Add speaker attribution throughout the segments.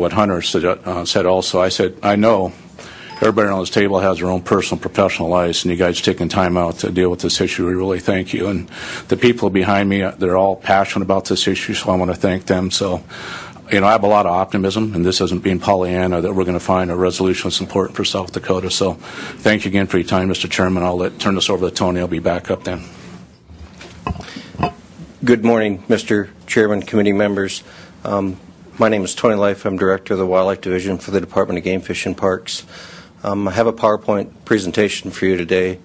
Speaker 1: what Hunter said also. I said, I know everybody around this table has their own personal professional lives, and you guys taking time out to deal with this issue, we really thank you. And the people behind me, they're all passionate about this issue, so I want to thank them. So, I have a lot of optimism, and this isn't being Pollyanna, that we're going to find a resolution that's important for South Dakota. So thank you again for your time, Mr. Chairman. I'll turn this over to Tony. I'll be back up then.
Speaker 2: Good morning, Mr. Chairman, committee members. My name is Tony Leif. I'm Director of the Wildlife Division for the Department of Game Fish and Parks. I have a PowerPoint presentation for you today,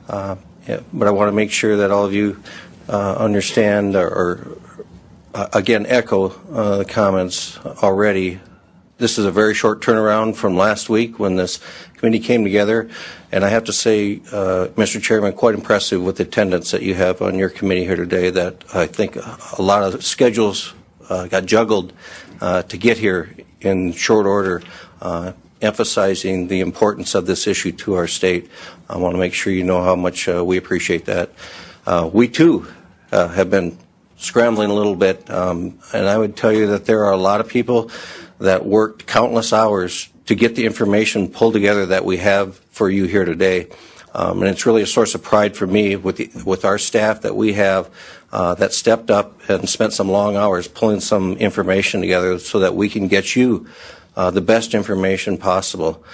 Speaker 2: but I want to make sure that all of you understand or again, echo the comments already. This is a very short turnaround from last week when this committee came together, and I have to say, Mr. Chairman, quite impressive with the attendance that you have on your committee here today. That I think a lot of schedules got juggled to get here in short order, emphasizing the importance of this issue to our state. I want to make sure you know how much we appreciate that. We too have been scrambling a little bit, and I would tell you that there are a lot of people that worked countless hours to get the information pulled together that we have for you here today. And it's really a source of pride for me with our staff that we have that stepped up and spent some long hours pulling some information together so that we can get you the best information possible.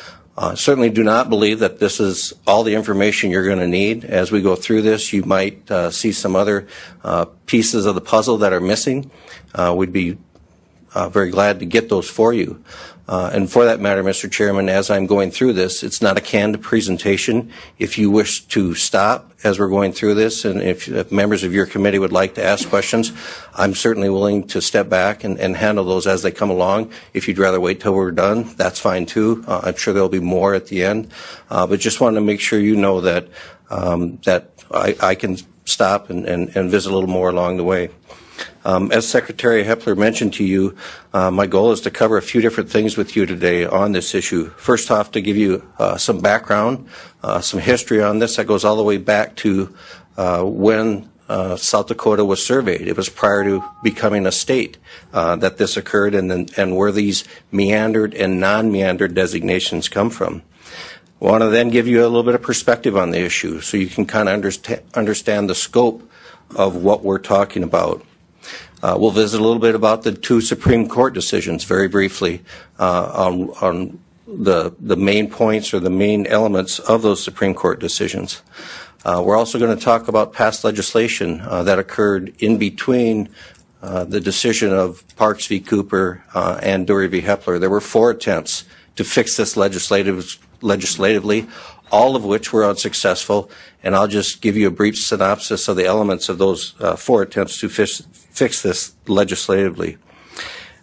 Speaker 2: Certainly do not believe that this is all the information you're going to need. As we go through this, you might see some other pieces of the puzzle that are missing. We'd be very glad to get those for you. And for that matter, Mr. Chairman, as I'm going through this, it's not a canned presentation. If you wish to stop as we're going through this, and if members of your committee would like to ask questions, I'm certainly willing to step back and handle those as they come along. If you'd rather wait till we're done, that's fine too. I'm sure there'll be more at the end. But just wanted to make sure you know that that I can stop and visit a little more along the way. As Secretary Hepler mentioned to you, my goal is to cover a few different things with you today on this issue. First off, to give you some background, some history on this that goes all the way back to when South Dakota was surveyed. It was prior to becoming a state that this occurred, and where these meandered and non-meandered designations come from. I want to then give you a little bit of perspective on the issue so you can kind of understand the scope of what we're talking about. We'll visit a little bit about the two Supreme Court decisions very briefly on the main points or the main elements of those Supreme Court decisions. We're also going to talk about past legislation that occurred in between the decision of Parks v. Cooper and Dury v. Hepler. There were 4 attempts to fix this legislatively, all of which were unsuccessful, and I'll just give you a brief synopsis of the elements of those 4 attempts to fix this legislatively.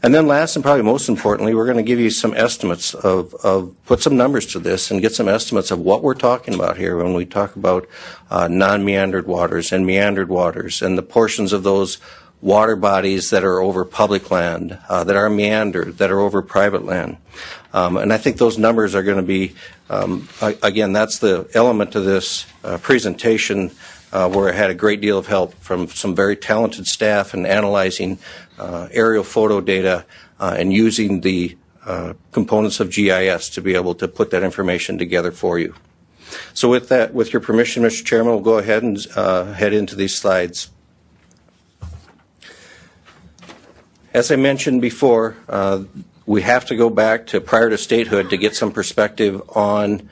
Speaker 2: And then last and probably most importantly, we're going to give you some estimates put some numbers to this and get some estimates of what we're talking about here when we talk about non-meandered waters and meandered waters and the portions of those water bodies that are over public land, that are meandered, that are over private land. And I think those numbers are going to be, again, that's the element of this presentation where I had a great deal of help from some very talented staff in analyzing aerial photo data and using the components of GIS to be able to put that information together for you. So with that, with your permission, Mr. Chairman, we'll go ahead and head into these slides. As I mentioned before, we have to go back to prior to statehood to get some perspective on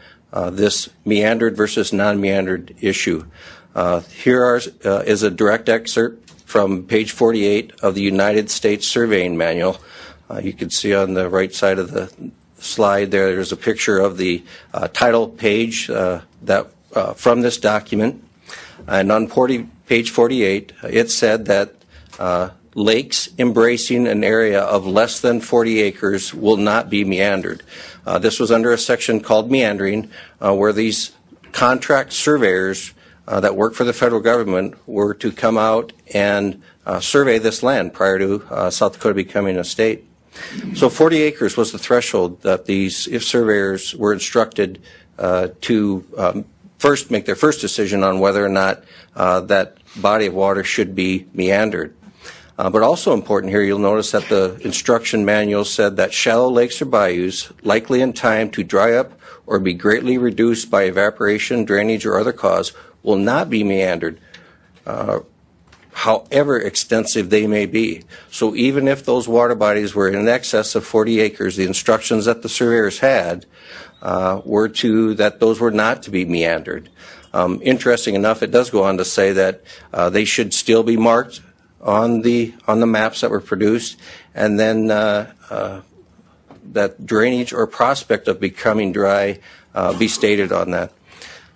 Speaker 2: this meandered versus non-meandered issue. Here is a direct excerpt from page 48 of the United States Surveying Manual. You can see on the right side of the slide there's a picture of the title page from this document. And on page 48, it said that lakes embracing an area of less than 40 acres will not be meandered. This was under a section called meandering, where these contract surveyors that work for the federal government were to come out and survey this land prior to South Dakota becoming a state. So 40 acres was the threshold that these surveyors were instructed to first make their first decision on whether or not that body of water should be meandered. But also important here, you'll notice that the instruction manual said that shallow lakes or bayous, likely in time to dry up or be greatly reduced by evaporation, drainage, or other cause, will not be meandered, however extensive they may be. So even if those water bodies were in excess of 40 acres, the instructions that the surveyors had were that those were not to be meandered. Interesting enough, it does go on to say that they should still be marked on the maps that were produced, and then that drainage or prospect of becoming dry be stated on that.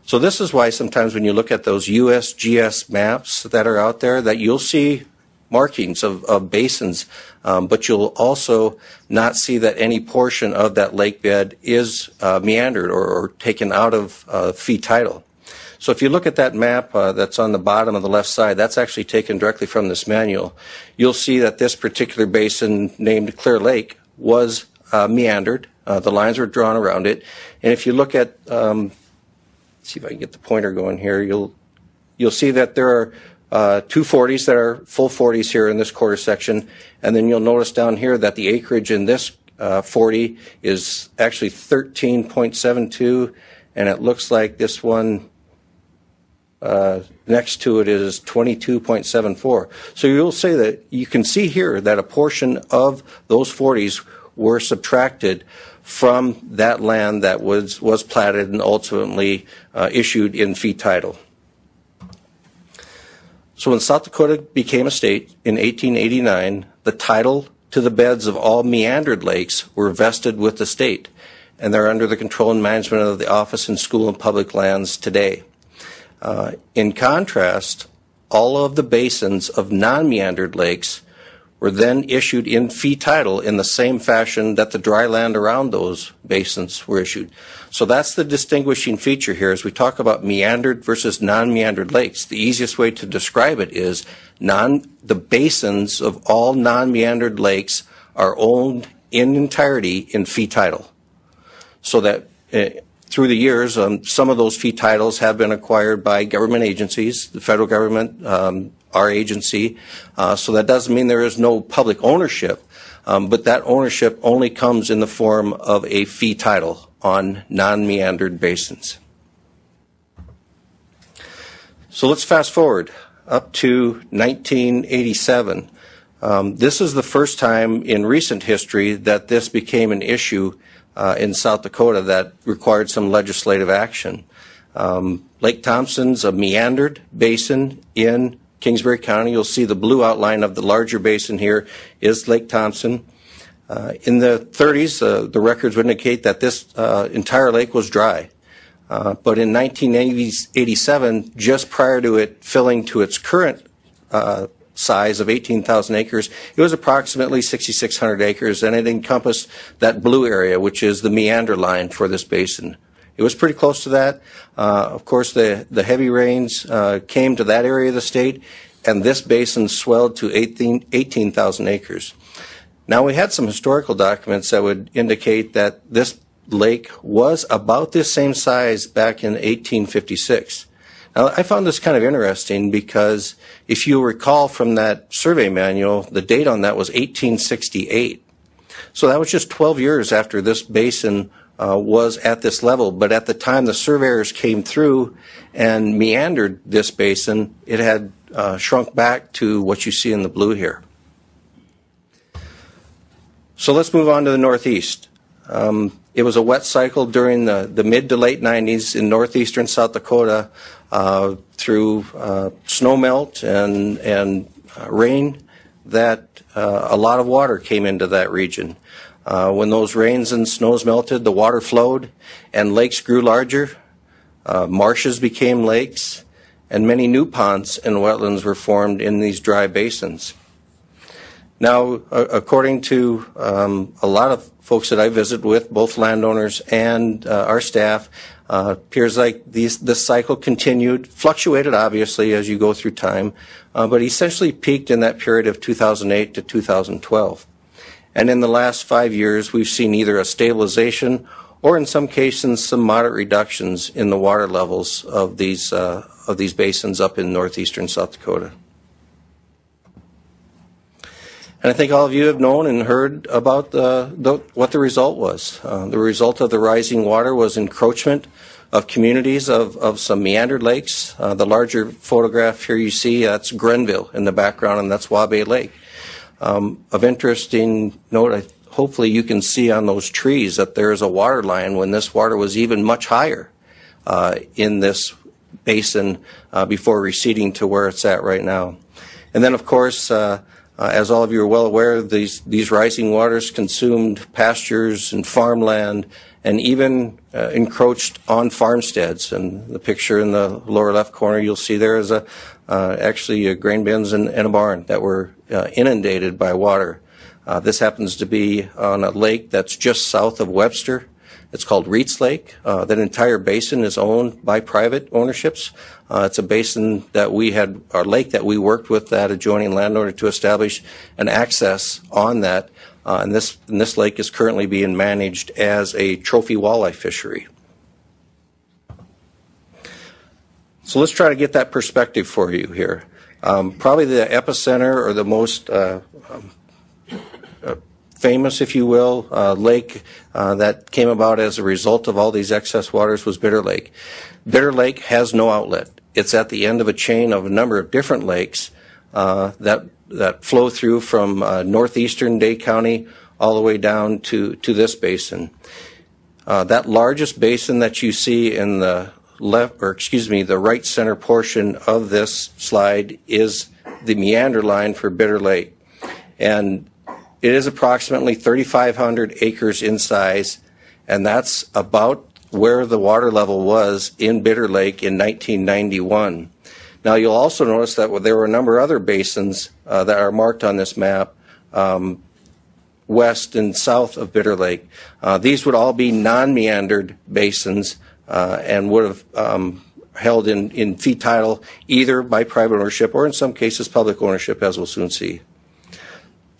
Speaker 2: So this is why sometimes when you look at those USGS maps that are out there, that you'll see markings of basins, but you'll also not see that any portion of that lake bed is meandered or taken out of fee title. So if you look at that map that's on the bottom of the left side, that's actually taken directly from this manual. You'll see that this particular basin named Clear Lake was meandered. The lines were drawn around it. And if you look at, see if I can get the pointer going here, you'll see that there are 2 40s that are full 40s here in this quarter section. And then you'll notice down here that the acreage in this 40 is actually 13.72, and it looks like this one next to it is 22.74. So you'll say that you can see here that a portion of those 40s were subtracted from that land that was platted and ultimately issued in fee title. So when South Dakota became a state in 1889, the title to the beds of all meandered lakes were vested with the state, and they're under the control and management of the Office in School and Public Lands today. In contrast, all of the basins of non-meandered lakes were then issued in fee title in the same fashion that the dry land around those basins were issued. So that's the distinguishing feature here as we talk about meandered versus non-meandered lakes. The easiest way to describe it is the basins of all non-meandered lakes are owned in entirety in fee title. So that through the years, some of those fee titles have been acquired by government agencies, the federal government, our agency. So that doesn't mean there is no public ownership, but that ownership only comes in the form of a fee title on non-meandered basins. So let's fast forward up to 1987. This is the first time in recent history that this became an issue in South Dakota that required some legislative action. Lake Thompson's a meandered basin in Kingsbury County. You'll see the blue outline of the larger basin here is Lake Thompson. In the 30s, the records would indicate that this entire lake was dry. But in 1987, just prior to it filling to its current size of 18,000 acres, it was approximately 6,600 acres, and it encompassed that blue area, which is the meander line for this basin. It was pretty close to that. Of course, the heavy rains came to that area of the state, and this basin swelled to 18,000 acres. Now, we had some historical documents that would indicate that this lake was about this same size back in 1856. Now, I found this kind of interesting because if you recall from that survey manual, the date on that was 1868. So that was just 12 years after this basin was at this level. But at the time the surveyors came through and meandered this basin, it had shrunk back to what you see in the blue here. So let's move on to the Northeast. It was a wet cycle during the mid to late 90s in northeastern South Dakota through snow melt and rain that a lot of water came into that region. When those rains and snows melted, the water flowed and lakes grew larger, marshes became lakes, and many new ponds and wetlands were formed in these dry basins. Now, according to a lot of folks that I visit with, both landowners and our staff, appears like this cycle continued, fluctuated obviously as you go through time, but essentially peaked in that period of 2008 to 2012. And in the last 5 years, we've seen either a stabilization or in some cases some moderate reductions in the water levels of these basins up in northeastern South Dakota. And I think all of you have known and heard about what the result was. The result of the rising water was encroachment of communities of some meandered lakes. The larger photograph here you see, that's Grenville in the background, and that's Wabae Lake. Of interesting note, hopefully you can see on those trees that there is a water line when this water was even much higher in this basin before receding to where it's at right now. And then, of course, as all of you are well aware, these rising waters consumed pastures and farmland and even encroached on farmsteads. And the picture in the lower left corner you'll see there is actually grain bins and a barn that were inundated by water. This happens to be on a lake that's just south of Webster. It's called Reitz Lake. That entire basin is owned by private ownerships. It's a basin that our lake that we worked with that adjoining landowner to establish an access on that. And this lake is currently being managed as a trophy walleye fishery. So let's try to get that perspective for you here. Probably the epicenter or the most famous, if you will, lake that came about as a result of all these excess waters was Bitter Lake. Bitter Lake has no outlet. It's at the end of a chain of a number of different lakes that flow through from northeastern Day County all the way down to this basin. That largest basin that you see in the the right center portion of this slide is the meander line for Bitter Lake. And it is approximately 3,500 acres in size, and that's about where the water level was in Bitter Lake in 1991. Now, you'll also notice that there were a number of other basins that are marked on this map west and south of Bitter Lake. These would all be non-meandered basins and would have held in fee title either by private ownership or in some cases public ownership, as we'll soon see.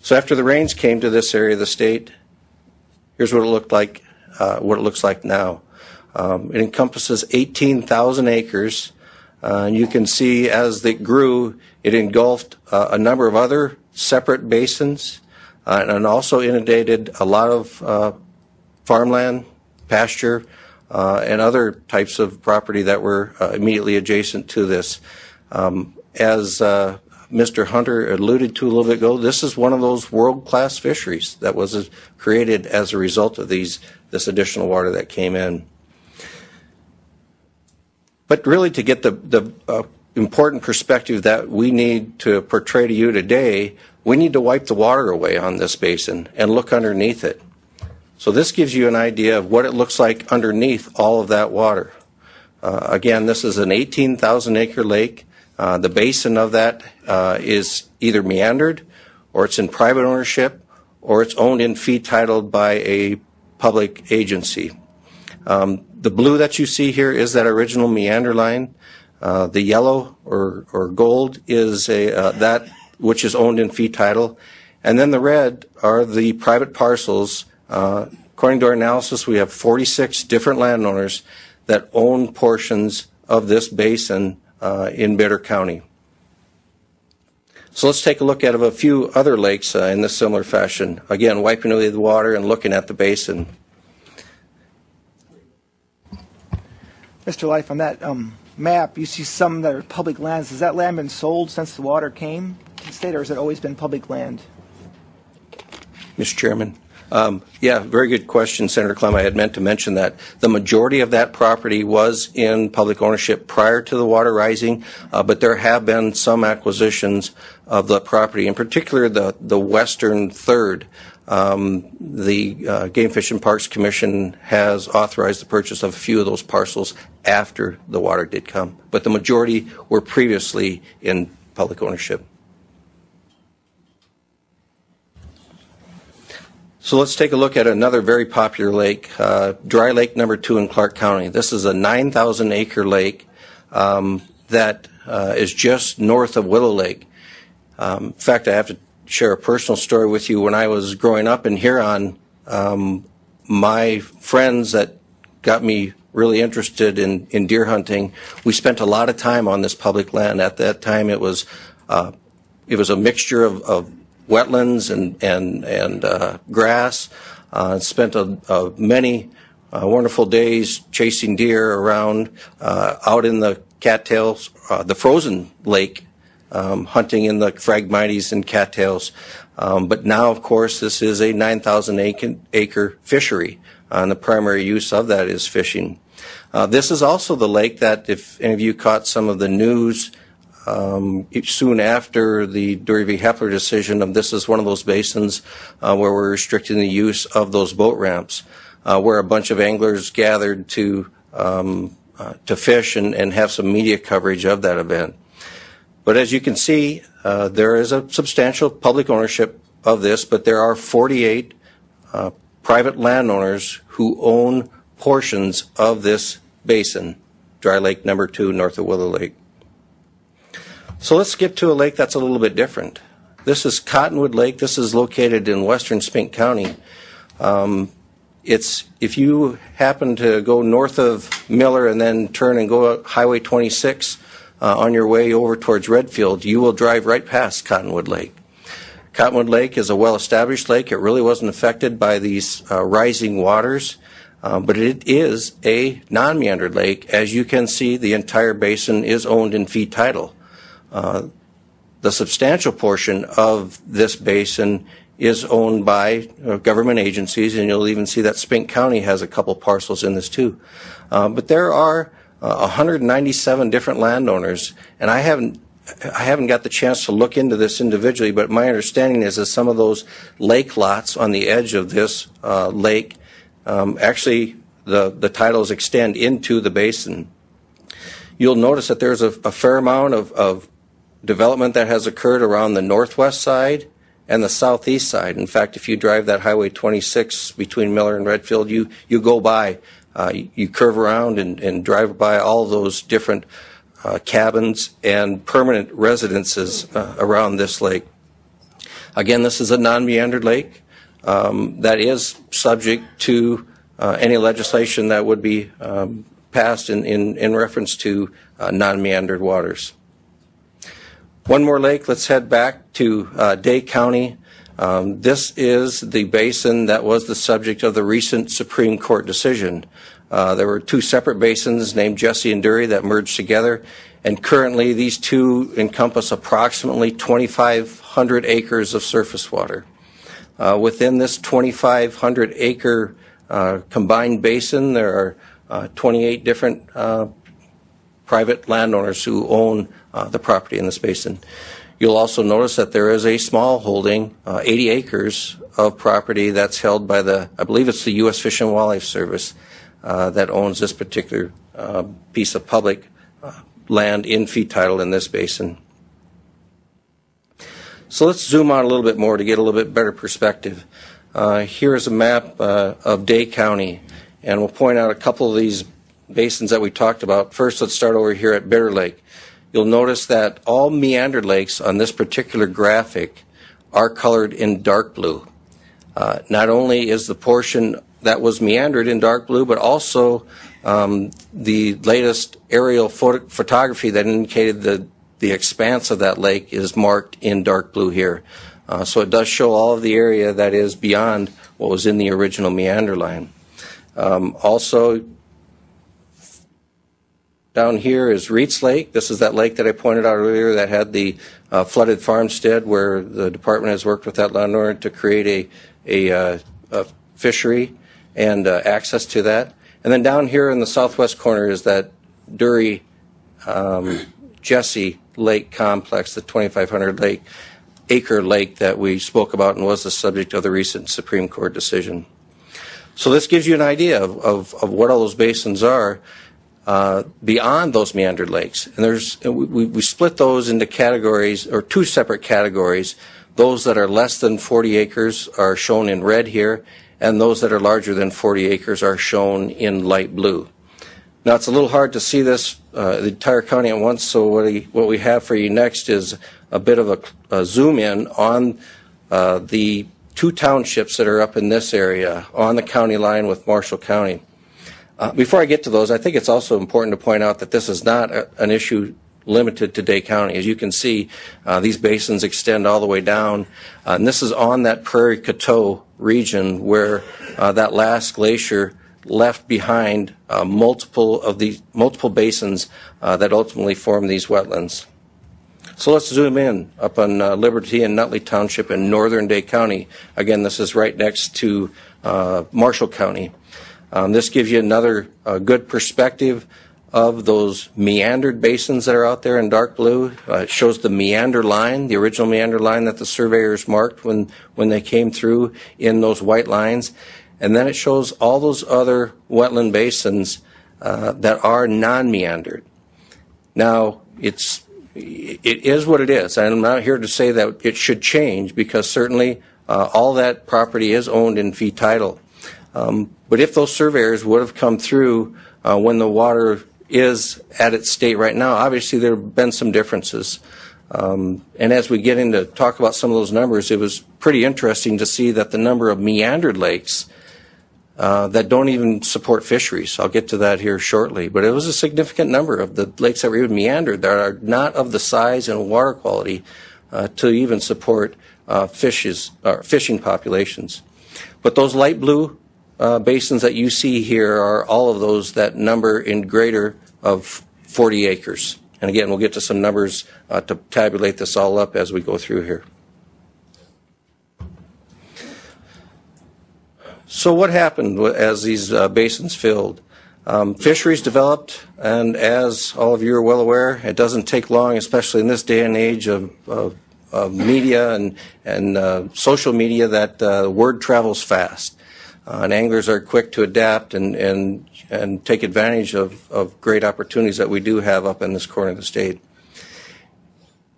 Speaker 2: So after the rains came to this area of the state, here's what it looked like, what it looks like now. It encompasses 18,000 acres. And you can see as it grew, it engulfed a number of other separate basins and also inundated a lot of farmland, pasture, and other types of property that were immediately adjacent to this. As Mr. Hunter alluded to a little bit ago, this is one of those world-class fisheries that was created as a result of this additional water that came in. But really, to get the important perspective that we need to portray to you today, we need to wipe the water away on this basin and look underneath it. So this gives you an idea of what it looks like underneath all of that water. Again, this is an 18,000 acre lake. The basin of that is either meandered, or it's in private ownership, or it's owned in fee titled by a public agency. The blue that you see here is that original meander line. The yellow or gold is that which is owned in fee title. And then the red are the private parcels. According to our analysis, we have 46 different landowners that own portions of this basin in Bitter County. So let's take a look at a few other lakes in this similar fashion. Again, wiping away the water and looking at the basin.
Speaker 3: Mr. Leif, on that map, you see some that are public lands. Has that land been sold since the water came to the state, or has it always been public land?
Speaker 2: Mr. Chairman. Yeah, very good question, Senator Clem. I had meant to mention that the majority of that property was in public ownership prior to the water rising, but there have been some acquisitions of the property, in particular the western third. The Game Fish and Parks Commission has authorized the purchase of a few of those parcels after the water did come, but the majority were previously in public ownership. So let's take a look at another very popular lake, Dry Lake number 2 in Clark County. This is a 9,000 acre lake that is just north of Willow Lake. In fact, I have to share a personal story with you. When I was growing up in Huron, my friends that got me really interested in deer hunting, we spent a lot of time on this public land. At that time, it was a mixture of wetlands and grass. Spent many wonderful days chasing deer around out in the cattails, the frozen lake, hunting in the Phragmites and cattails. But now, of course, this is a 9,000 acre fishery, and the primary use of that is fishing. This is also the lake that, if any of you caught some of the news soon after the Dury v. Hepler decision, this is one of those basins where we're restricting the use of those boat ramps, where a bunch of anglers gathered to fish and have some media coverage of that event. But as you can see, there is a substantial public ownership of this, but there are 48 private landowners who own portions of this basin, Dry Lake number 2 north of Willow Lake. So let's skip to a lake that's a little bit different. This is Cottonwood Lake. This is located in western Spink County. If you happen to go north of Miller and then turn and go up Highway 26 on your way over towards Redfield, you will drive right past Cottonwood Lake. Cottonwood Lake is a well-established lake. It really wasn't affected by these rising waters, but it is a non-meandered lake. As you can see, the entire basin is owned in fee title. The substantial portion of this basin is owned by government agencies, and you'll even see that Spink County has a couple parcels in this too. But there are 197 different landowners, and I haven't got the chance to look into this individually, but my understanding is that some of those lake lots on the edge of this lake, actually the titles extend into the basin. You'll notice that there's a fair amount of development that has occurred around the northwest side and the southeast side. In fact, if you drive that Highway 26 between Miller and Redfield, you go by, you curve around and drive by all those different cabins and permanent residences around this lake. Again, this is a non-meandered lake that is subject to any legislation that would be passed in reference to non-meandered waters. One more lake. Let's head back to Day County. This is the basin that was the subject of the recent Supreme Court decision. There were two separate basins named Jesse and Dury that merged together, and currently these two encompass approximately 2,500 acres of surface water. Within this 2,500 acre combined basin, there are 28 different private landowners who own the property in this basin. You'll also notice that there is a small holding, 80 acres of property that's held by I believe it's the U.S. Fish and Wildlife Service that owns this particular piece of public land in fee title in this basin. So let's zoom out a little bit more to get a little bit better perspective. Here is a map of Day County, and we'll point out a couple of these basins that we talked about. First, let's start over here at Bitter Lake. You'll notice that all meandered lakes on this particular graphic are colored in dark blue. Not only is the portion that was meandered in dark blue, but also the latest aerial photography that indicated the expanse of that lake is marked in dark blue here. So it does show all of the area that is beyond what was in the original meander line. Also, down here is Reitz Lake. This is that lake that I pointed out earlier that had the flooded farmstead, where the department has worked with that landowner to create a fishery and access to that. And then down here in the southwest corner is that Dury Jesse Lake complex, the 2,500 acre lake that we spoke about and was the subject of the recent Supreme Court decision. So this gives you an idea of what all those basins are beyond those meandered lakes. And we split those into categories, or two separate categories. Those that are less than 40 acres are shown in red here, and those that are larger than 40 acres are shown in light blue. Now, it's a little hard to see this, the entire county at once, so what we have for you next is a bit of a zoom in on the two townships that are up in this area on the county line with Marshall County. Before I get to those, I think it's also important to point out that this is not an issue limited to Dade County. As you can see, these basins extend all the way down, and this is on that Prairie Coteau region where that last glacier left behind multiple basins that ultimately form these wetlands. So let's zoom in up on Liberty and Nutley Township in northern Dade County. Again, this is right next to Marshall County. This gives you another good perspective of those meandered basins that are out there in dark blue. It shows the meander line, the original meander line that the surveyors marked when they came through in those white lines. And then it shows all those other wetland basins that are non-meandered. Now, it is what it is. I'm not here to say that it should change, because certainly all that property is owned in fee title. But if those surveyors would have come through when the water is at its state right now, obviously there have been some differences. And as we get into talk about some of those numbers, it was pretty interesting to see that the number of meandered lakes that don't even support fisheries. I'll get to that here shortly. But it was a significant number of the lakes that were even meandered that are not of the size and water quality to even support fishing populations. But those light blue basins that you see here are all of those that number in greater of 40 acres. And again, we'll get to some numbers to tabulate this all up as we go through here. So what happened as these basins filled? Fisheries developed, and as all of you are well aware, it doesn't take long, especially in this day and age of media and social media, that word travels fast. And anglers are quick to adapt and take advantage of great opportunities that we do have up in this corner of the state.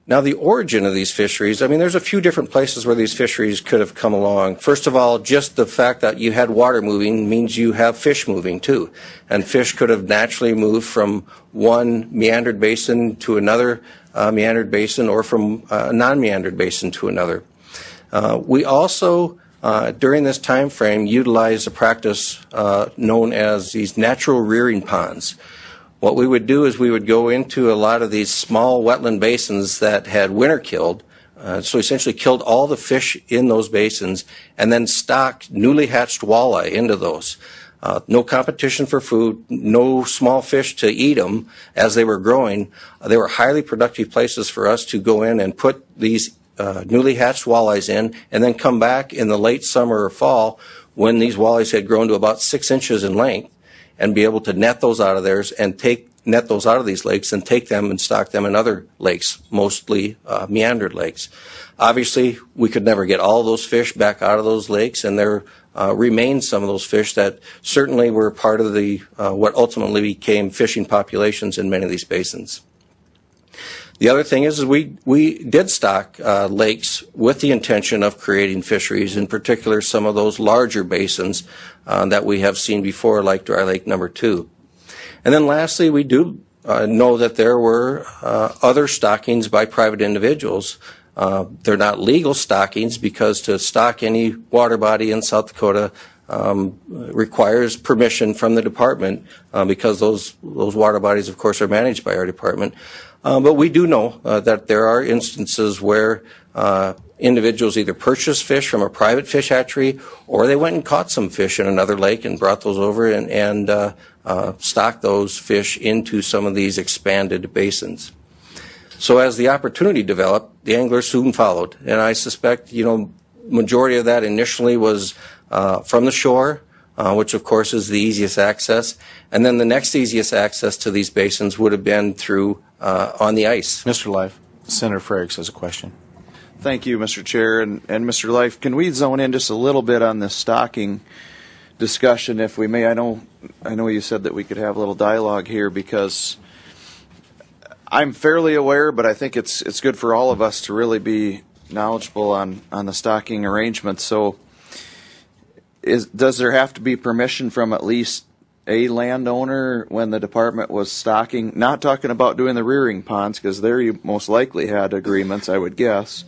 Speaker 2: Now, the origin of these fisheries, I mean, there's a few different places where these fisheries could have come along. First of all, just the fact that you had water moving means you have fish moving too. And fish could have naturally moved from one meandered basin to another meandered basin, or from a non-meandered basin to another. We also, during this time frame, utilized a practice known as these natural rearing ponds. What we would do is we would go into a lot of these small wetland basins that had winter killed, so essentially killed all the fish in those basins, and then stocked newly hatched walleye into those. No competition for food, no small fish to eat them as they were growing. They were highly productive places for us to go in and put these newly hatched walleyes in, and then come back in the late summer or fall when these walleyes had grown to about 6 inches in length, and be able to net those out of theirs and net those out of these lakes and take them and stock them in other lakes, mostly meandered lakes. Obviously, we could never get all those fish back out of those lakes, and there remain some of those fish that certainly were part of the what ultimately became fishing populations in many of these basins. The other thing is we did stock lakes with the intention of creating fisheries, in particular some of those larger basins that we have seen before, like Dry Lake Number 2. And then lastly, we do know that there were other stockings by private individuals. They're not legal stockings, because to stock any water body in South Dakota requires permission from the department, because those water bodies, of course, are managed by our department. But we do know that there are instances where individuals either purchased fish from a private fish hatchery, or they went and caught some fish in another lake and brought those over and stocked those fish into some of these expanded basins. So as the opportunity developed, the anglers soon followed. And I suspect, majority of that initially was from the shore, which of course is the easiest access. And then the next easiest access to these basins would have been through on the ice.
Speaker 1: Mr. Leif, Senator Frakes has a question.
Speaker 4: Thank you, Mr. Chair. And Mr. Leif, can we zone in just a little bit on this stocking discussion, if we may? I know you said that we could have a little dialogue here, because I'm fairly aware, but I think it's good for all of us to really be knowledgeable on the stocking arrangements. So does there have to be permission from at least a landowner when the department was stocking? Not talking about doing the rearing ponds, because there you most likely had agreements, I would guess.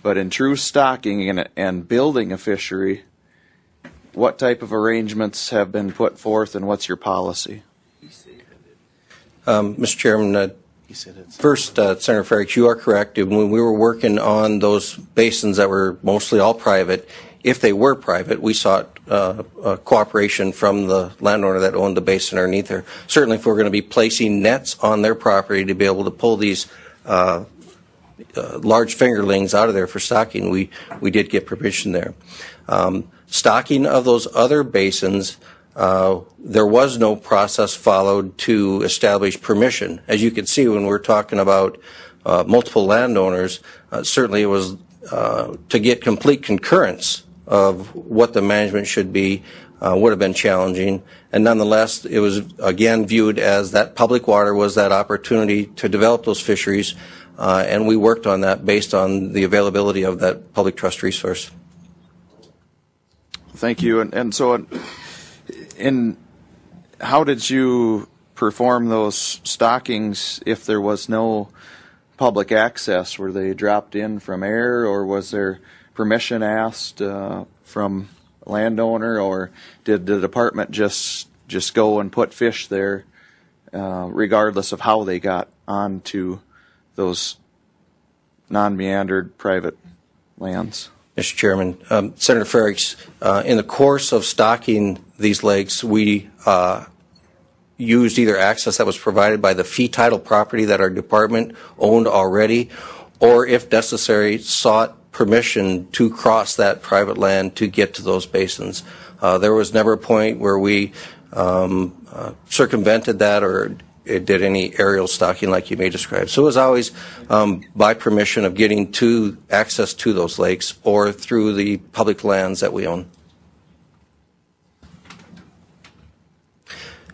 Speaker 4: But in true stocking and building a fishery, what type of arrangements have been put forth, and what's your policy?
Speaker 2: Mr. Chairman, First, Senator Frerichs, you are correct. When we were working on those basins that were mostly all private, if they were private, we sought cooperation from the landowner that owned the basin underneath there. Certainly, if we're going to be placing nets on their property to be able to pull these large fingerlings out of there for stocking, we did get permission there. Stocking of those other basins, there was no process followed to establish permission. As you can see, when we're talking about multiple landowners, certainly it was to get complete concurrence of what the management should be would have been challenging. And nonetheless, it was again viewed as that public water was that opportunity to develop those fisheries, and we worked on that based on the availability of that public trust resource.
Speaker 4: Thank you. And so, how did you perform those stockings if there was no public access? Were they dropped in from air, or was there permission asked from landowner, or did the department just go and put fish there, regardless of how they got onto those non-meandered private lands?
Speaker 2: Mr. Chairman, Senator Frerichs, in the course of stocking these lakes, we used either access that was provided by the fee title property that our department owned already, or if necessary, sought permission to cross that private land to get to those basins. There was never a point where we circumvented that or it did any aerial stocking like you may describe. So it was always by permission of getting to access to those lakes or through the public lands that we own.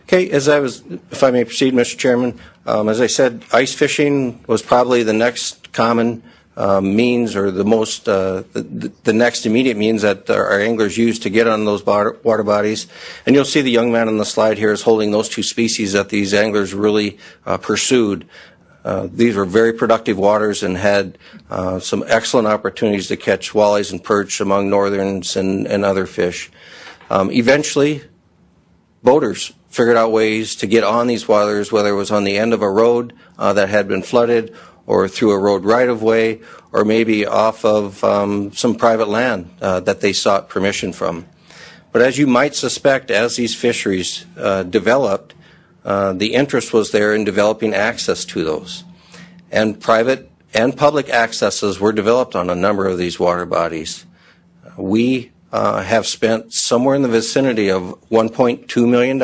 Speaker 2: Okay, if I may proceed, Mr. Chairman, as I said, ice fishing was probably the next common means, or the most the next immediate means that our anglers use to get on those water bodies. And you'll see the young man on the slide here is holding those two species that these anglers really pursued. These were very productive waters and had some excellent opportunities to catch walleyes and perch among northerns and other fish. Eventually, boaters figured out ways to get on these waters, whether it was on the end of a road that had been flooded, or through a road right-of-way, or maybe off of some private land that they sought permission from. But as you might suspect, as these fisheries developed, the interest was there in developing access to those. And private and public accesses were developed on a number of these water bodies. We have spent somewhere in the vicinity of $1.2 million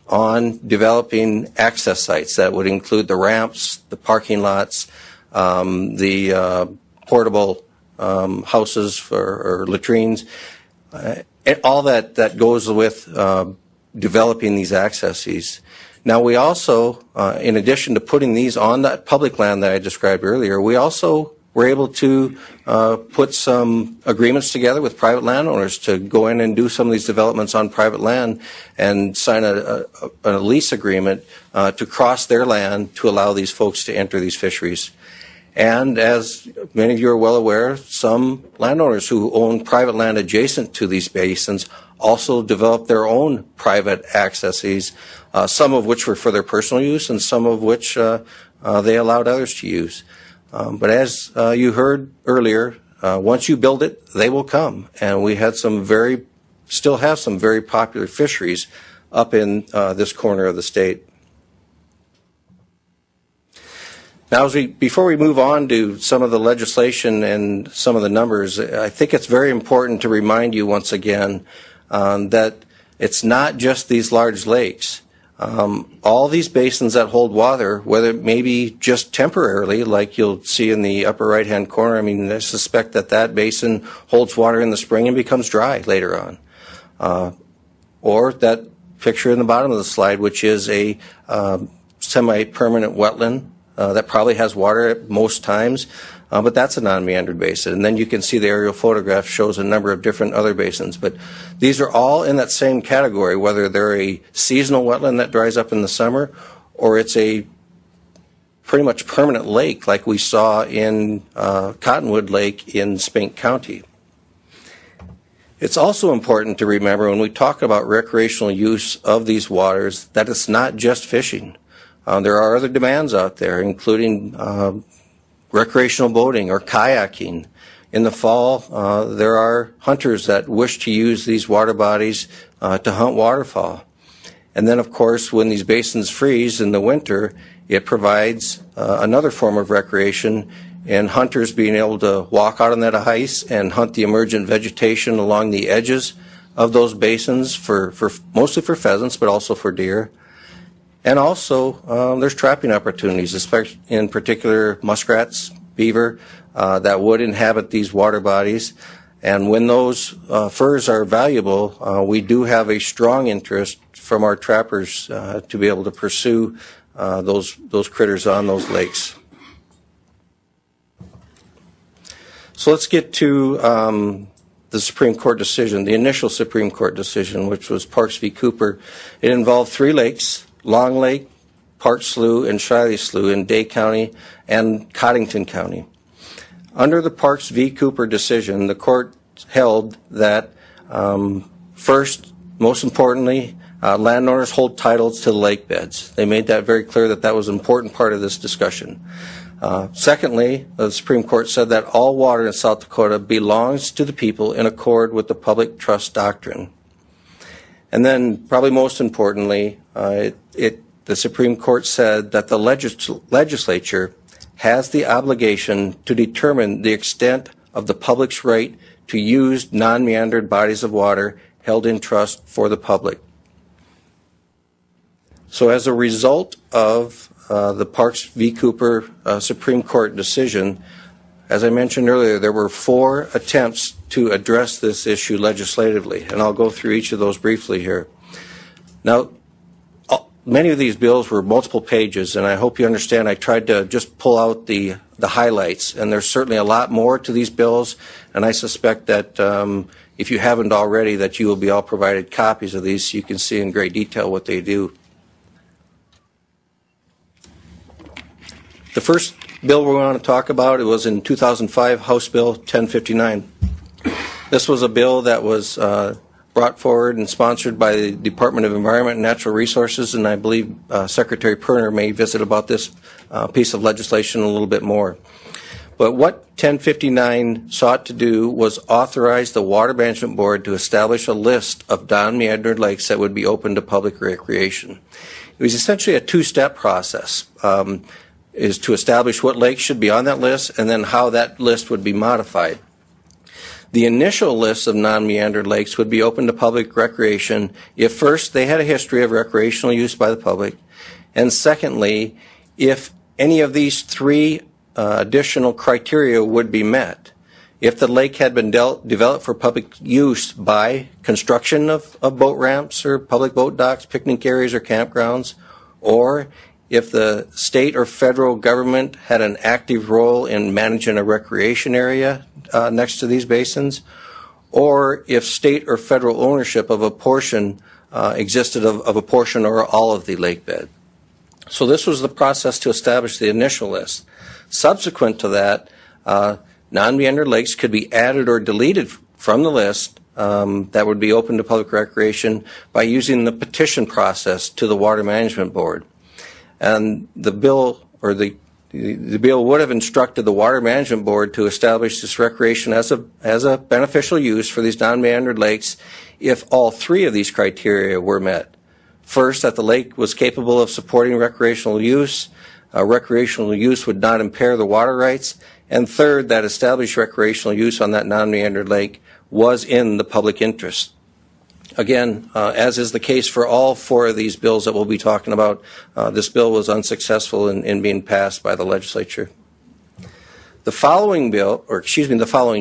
Speaker 2: on developing access sites that would include the ramps, the parking lots, the portable houses or latrines, all that goes with developing these accesses. Now we also, in addition to putting these on that public land that I described earlier, we also were able to put some agreements together with private landowners to go in and do some of these developments on private land and sign a lease agreement to cross their land to allow these folks to enter these fisheries. And as many of you are well aware, some landowners who own private land adjacent to these basins also developed their own private accesses, some of which were for their personal use and some of which they allowed others to use. But as you heard earlier, once you build it, they will come. And we had still have some very popular fisheries up in this corner of the state. Now, before we move on to some of the legislation and some of the numbers, I think it's very important to remind you once again that it's not just these large lakes. All these basins that hold water, whether it may be just temporarily, like you'll see in the upper right-hand corner, I mean, I suspect that basin holds water in the spring and becomes dry later on. Or that picture in the bottom of the slide, which is a semi-permanent wetland that probably has water at most times, but that's a non-meandered basin. And then you can see the aerial photograph shows a number of different other basins. But these are all in that same category, whether they're a seasonal wetland that dries up in the summer or it's a pretty much permanent lake like we saw in Cottonwood Lake in Spink County. It's also important to remember when we talk about recreational use of these waters that it's not just fishing. There are other demands out there, including recreational boating or kayaking. In the fall, there are hunters that wish to use these water bodies to hunt waterfowl. And then, of course, when these basins freeze in the winter, it provides another form of recreation, and hunters being able to walk out on that ice and hunt the emergent vegetation along the edges of those basins for mostly for pheasants, but also for deer. And also, there's trapping opportunities, especially in particular muskrats, beaver, that would inhabit these water bodies. And when those furs are valuable, we do have a strong interest from our trappers to be able to pursue those critters on those lakes. So let's get to the Supreme Court decision, the initial Supreme Court decision, which was Parks v. Cooper. It involved 3 lakes, Long Lake, Park Slough, and Shiley Slough in Day County and Coddington County. Under the Parks v. Cooper decision, the court held that first, most importantly, landowners hold titles to the lake beds. They made that very clear that that was an important part of this discussion. Secondly, the Supreme Court said that all water in South Dakota belongs to the people in accord with the public trust doctrine. And then, probably most importantly, the Supreme Court said that the legislature has the obligation to determine the extent of the public's right to use non-meandered bodies of water held in trust for the public. So as a result of the Parks v. Cooper Supreme Court decision, as I mentioned earlier, there were 4 attempts to address this issue legislatively, and I'll go through each of those briefly here. Now, many of these bills were multiple pages, and I hope you understand I tried to just pull out the highlights, and there's certainly a lot more to these bills, and I suspect that if you haven't already, that you will be all provided copies of these so you can see in great detail what they do. The first bill we want to talk about, it was in 2005, House Bill 1059. This was a bill that was brought forward and sponsored by the Department of Environment and Natural Resources, and I believe Secretary Perner may visit about this piece of legislation a little bit more. But what 1059 sought to do was authorize the Water Management Board to establish a list of non-meandered lakes that would be open to public recreation. It was essentially a 2-step process. Is to establish what lakes should be on that list and then how that list would be modified. The initial list of non-meandered lakes would be open to public recreation if first they had a history of recreational use by the public, and secondly, if any of these 3 additional criteria would be met. If the lake had been developed for public use by construction of boat ramps or public boat docks, picnic areas, or campgrounds, or if the state or federal government had an active role in managing a recreation area next to these basins, or if state or federal ownership of a portion existed of a portion or all of the lake bed. So this was the process to establish the initial list. Subsequent to that, non-meandered lakes could be added or deleted from the list that would be open to public recreation by using the petition process to the Water Management Board. And the bill, or the bill would have instructed the Water Management Board to establish this recreation as a beneficial use for these non-meandered lakes if all 3 of these criteria were met. First, that the lake was capable of supporting recreational use, recreational use would not impair the water rights, and third, that established recreational use on that non-meandered lake was in the public interest. Again, as is the case for all 4 of these bills that we'll be talking about, this bill was unsuccessful in being passed by the legislature. The following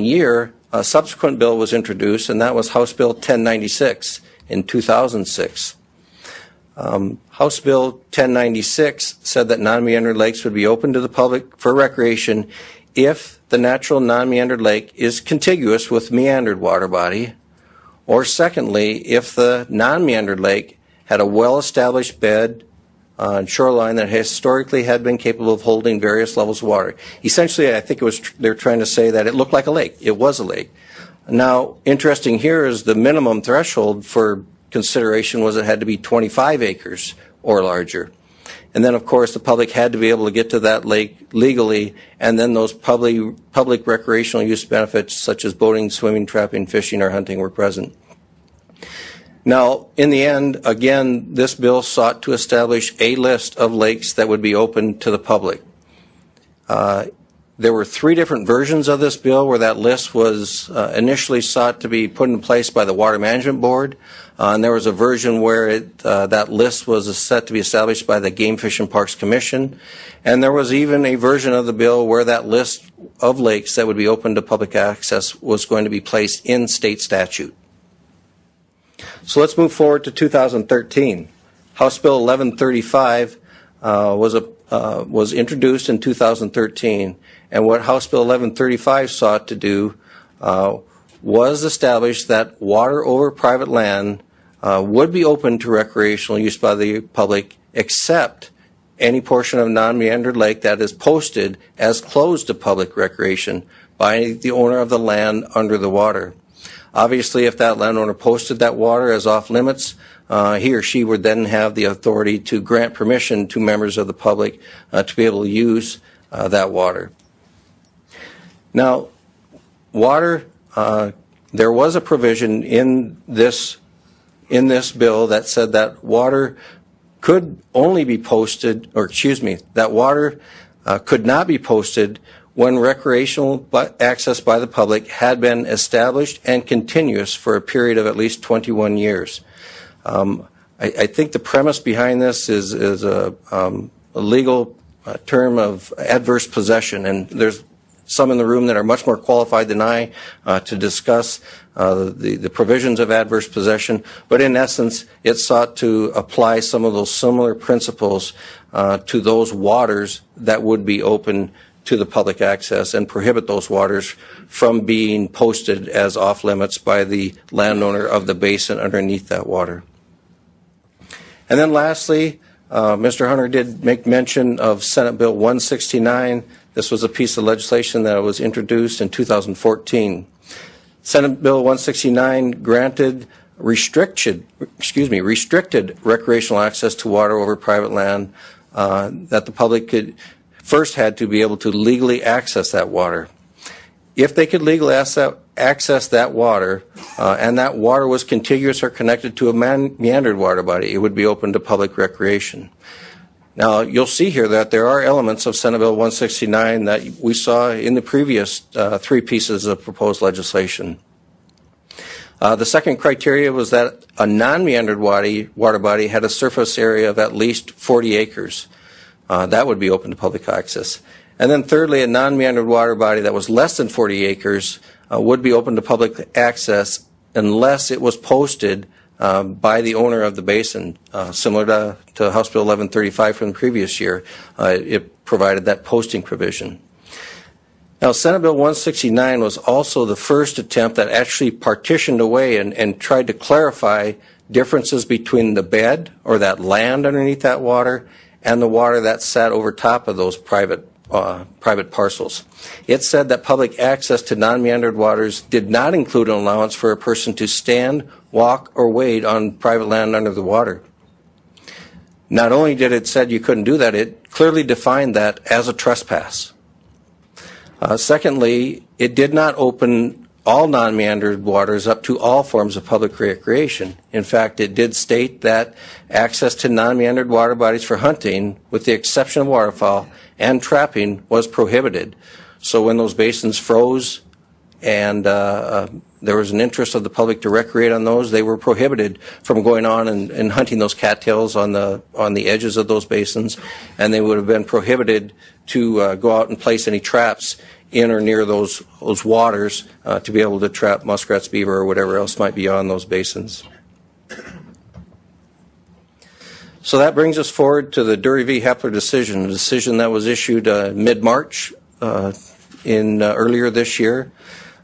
Speaker 2: year, a subsequent bill was introduced, and that was House Bill 1096 in 2006. House Bill 1096 said that non-meandered lakes would be open to the public for recreation if the natural non-meandered lake is contiguous with meandered water body, or secondly, if the non-meandered lake had a well-established bed and shoreline that historically had been capable of holding various levels of water. Essentially, I think they're trying to say that it looked like a lake. It was a lake. Now, interesting here is the minimum threshold for consideration was it had to be 25 acres or larger. And then, of course, the public had to be able to get to that lake legally, and then those public recreational use benefits such as boating, swimming, trapping, fishing, or hunting were present. Now, in the end, again, this bill sought to establish a list of lakes that would be open to the public. There were 3 different versions of this bill where that list was initially sought to be put in place by the Water Management Board, and there was a version where that list was set to be established by the Game Fish and Parks Commission, and there was even a version of the bill where that list of lakes that would be open to public access was going to be placed in state statute. So let's move forward to 2013. House Bill 1135 was introduced in 2013, and what House Bill 1135 sought to do was establish that water over private land would be open to recreational use by the public, except any portion of non-meandered lake that is posted as closed to public recreation by the owner of the land under the water. Obviously, if that landowner posted that water as off limits, he or she would then have the authority to grant permission to members of the public to be able to use that water. Now, water, there was a provision in this bill that said that water could only be posted, or excuse me, that water could not be posted when recreational access by the public had been established and continuous for a period of at least 21 years. I think the premise behind this is a legal term of adverse possession, and there's some in the room that are much more qualified than I to discuss the provisions of adverse possession, but in essence, it sought to apply some of those similar principles to those waters that would be open to the public access and prohibit those waters from being posted as off limits by the landowner of the basin underneath that water. And then lastly, Mr. Hunter did make mention of Senate Bill 169. This was a piece of legislation that was introduced in 2014. Senate Bill 169 granted restricted recreational access to water over private land that the public could first had to be able to legally access that water. If they could legally access that water, and that water was contiguous or connected to a meandered water body, it would be open to public recreation. Now, you'll see here that there are elements of Senate Bill 169 that we saw in the previous 3 pieces of proposed legislation. The second criteria was that a non-meandered water body had a surface area of at least 40 acres. That would be open to public access. And then thirdly, a non-meandered water body that was less than 40 acres would be open to public access unless it was posted by the owner of the basin, similar to House Bill 1135 from the previous year. It provided that posting provision. Now, Senate Bill 169 was also the first attempt that actually partitioned away and tried to clarify differences between the bed or that land underneath that water and the water that sat over top of those private parcels. It said that public access to non-meandered waters did not include an allowance for a person to stand, walk, or wade on private land under the water. Not only did it say you couldn't do that, it clearly defined that as a trespass. Secondly, it did not open all non-meandered waters up to all forms of public recreation. In fact, it did state that access to non-meandered water bodies for hunting, with the exception of waterfowl, and trapping was prohibited. So when those basins froze and there was an interest of the public to recreate on those, they were prohibited from going on and hunting those cattails on the edges of those basins, and they would have been prohibited to go out and place any traps in or near those waters to be able to trap muskrats, beaver, or whatever else might be on those basins. So that brings us forward to the Dury v. Hepler decision, a decision that was issued mid-March earlier this year.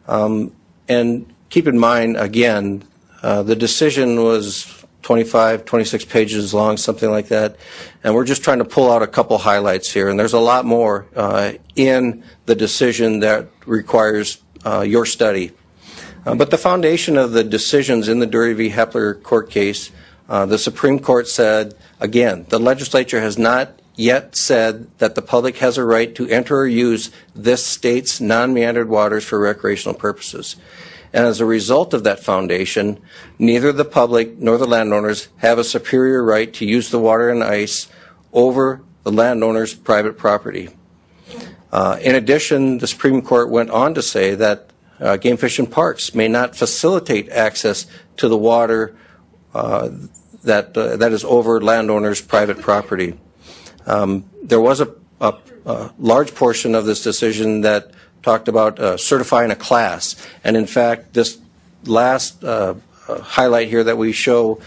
Speaker 2: And keep in mind, again, the decision was 25, 26 pages long, something like that. And we're just trying to pull out a couple highlights here. And there's a lot more in the decision that requires your study. But the foundation of the decisions in the Dury v. Hepler court case the Supreme Court said, again, the legislature has not yet said that the public has a right to enter or use this state's non-meandered waters for recreational purposes. And as a result of that foundation, neither the public nor the landowners have a superior right to use the water and ice over the landowner's private property. In addition, the Supreme Court went on to say that game fish and parks may not facilitate access to the water that is over landowners' private property. There was a large portion of this decision that talked about certifying a class, and in fact, this last highlight here that we show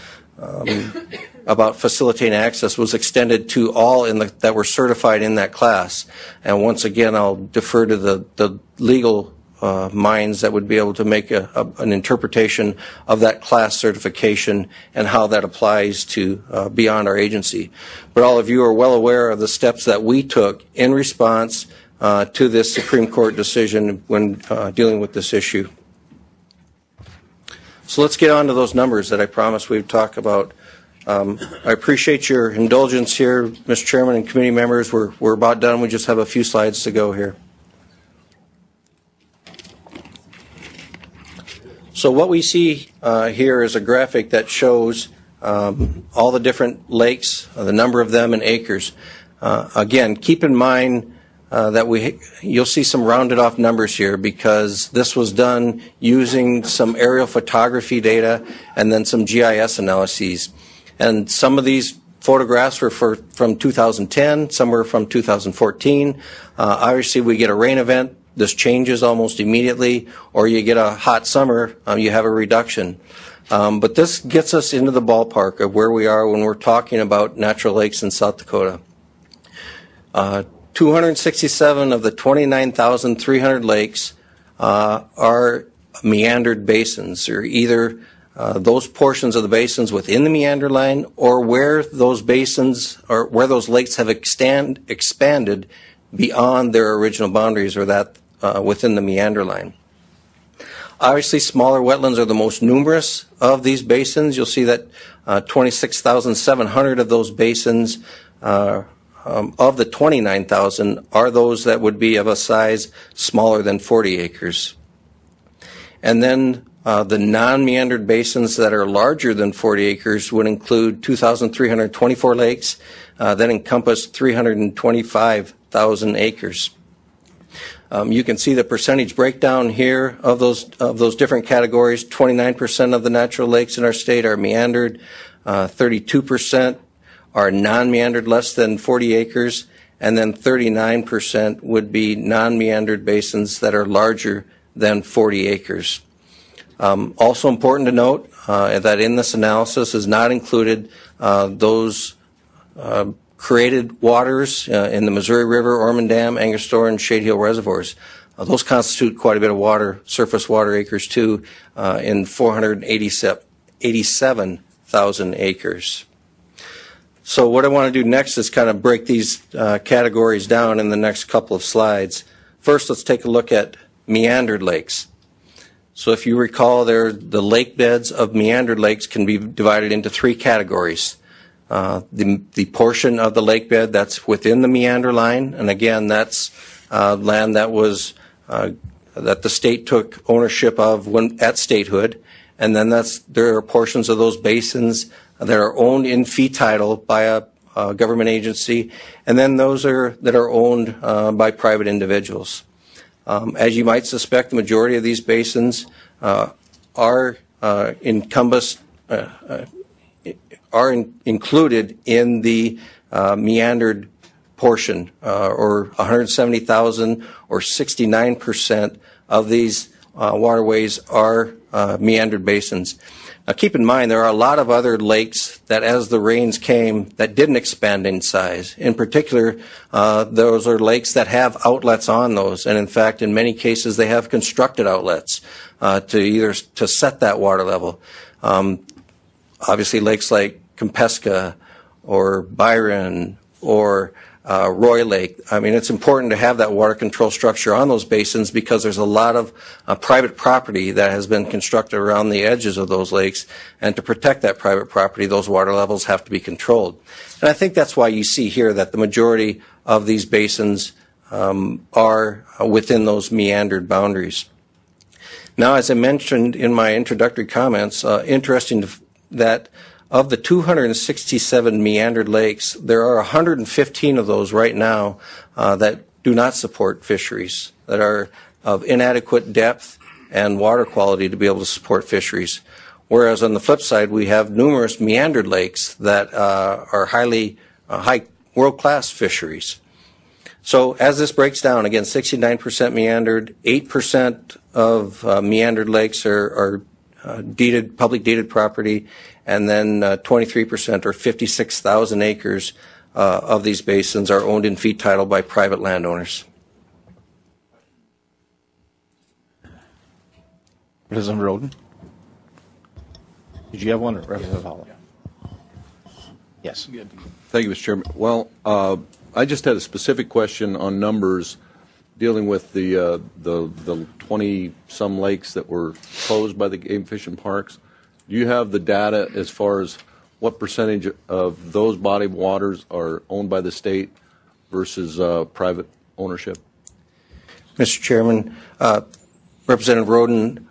Speaker 2: about facilitating access was extended to all that were certified in that class. And once again, I'll defer to the legal minds that would be able to make an interpretation of that class certification and how that applies to beyond our agency. But all of you are well aware of the steps that we took in response to this Supreme Court decision when dealing with this issue. So let's get on to those numbers that I promised we'd talk about. I appreciate your indulgence here, Mr. Chairman and committee members. We're about done. We just have a few slides to go here. So what we see here is a graphic that shows all the different lakes, the number of them in acres. Again, keep in mind that you'll see some rounded off numbers here because this was done using some aerial photography data and then some GIS analyses. And some of these photographs were from 2010, some were from 2014. Obviously, we get a rain event. This changes almost immediately, or you get a hot summer, you have a reduction. But this gets us into the ballpark of where we are when we're talking about natural lakes in South Dakota. 267 of the 29,300 lakes are meandered basins, or either those portions of the basins within the meander line or where those basins or where those lakes have expanded beyond their original boundaries or that within the meander line. Obviously, smaller wetlands are the most numerous of these basins. You'll see that 26,700 of those basins of the 29,000 are those that would be of a size smaller than 40 acres. And then the non-meandered basins that are larger than 40 acres would include 2,324 lakes that encompass 325,000 acres. You can see the percentage breakdown here of those different categories. 29% of the natural lakes in our state are meandered, 32% are non-meandered, less than 40 acres, and then 39% would be non-meandered basins that are larger than 40 acres. Also important to note that in this analysis is not included those created waters in the Missouri River, Ormond Dam, Angostura, and Shade Hill reservoirs. Those constitute quite a bit of water, surface water acres too, in 487,000 acres. So what I want to do next is kind of break these categories down in the next couple of slides. First, let's take a look at meandered lakes. So if you recall, the lake beds of meandered lakes can be divided into three categories. The portion of the lake bed that's within the meander line, and again, that's land that was that the state took ownership of at statehood, and then there are portions of those basins that are owned in fee title by a government agency, and then those that are owned by private individuals. As you might suspect, the majority of these basins are included in the meandered portion, or 170,000 or 69% of these waterways are meandered basins. Now keep in mind there are a lot of other lakes that as the rains came that didn't expand in size. In particular, those are lakes that have outlets on those, and in fact in many cases they have constructed outlets to set that water level. Obviously lakes like Compesca or Byron or Roy Lake. I mean, it's important to have that water control structure on those basins because there's a lot of private property that has been constructed around the edges of those lakes, and to protect that private property, those water levels have to be controlled. And I think that's why you see here that the majority of these basins are within those meandered boundaries. Now, as I mentioned in my introductory comments, interesting that of the 267 meandered lakes, there are 115 of those right now that do not support fisheries, that are of inadequate depth and water quality to be able to support fisheries. Whereas on the flip side, we have numerous meandered lakes that are high world-class fisheries. So as this breaks down, again, 69% meandered, 8% of meandered lakes are public deeded property, and then 23% or 56,000 acres of these basins are owned in fee title by private landowners.
Speaker 5: Representative Roden? Did you have one, or Representative Hall? Yes.
Speaker 6: Thank you, Mr. Chairman. Well, I just had a specific question on numbers dealing with the 20-some lakes that were closed by the game fishing parks. Do you have the data as far as what percentage of those body of waters are owned by the state versus private ownership?
Speaker 2: Mr. Chairman, Representative Roden,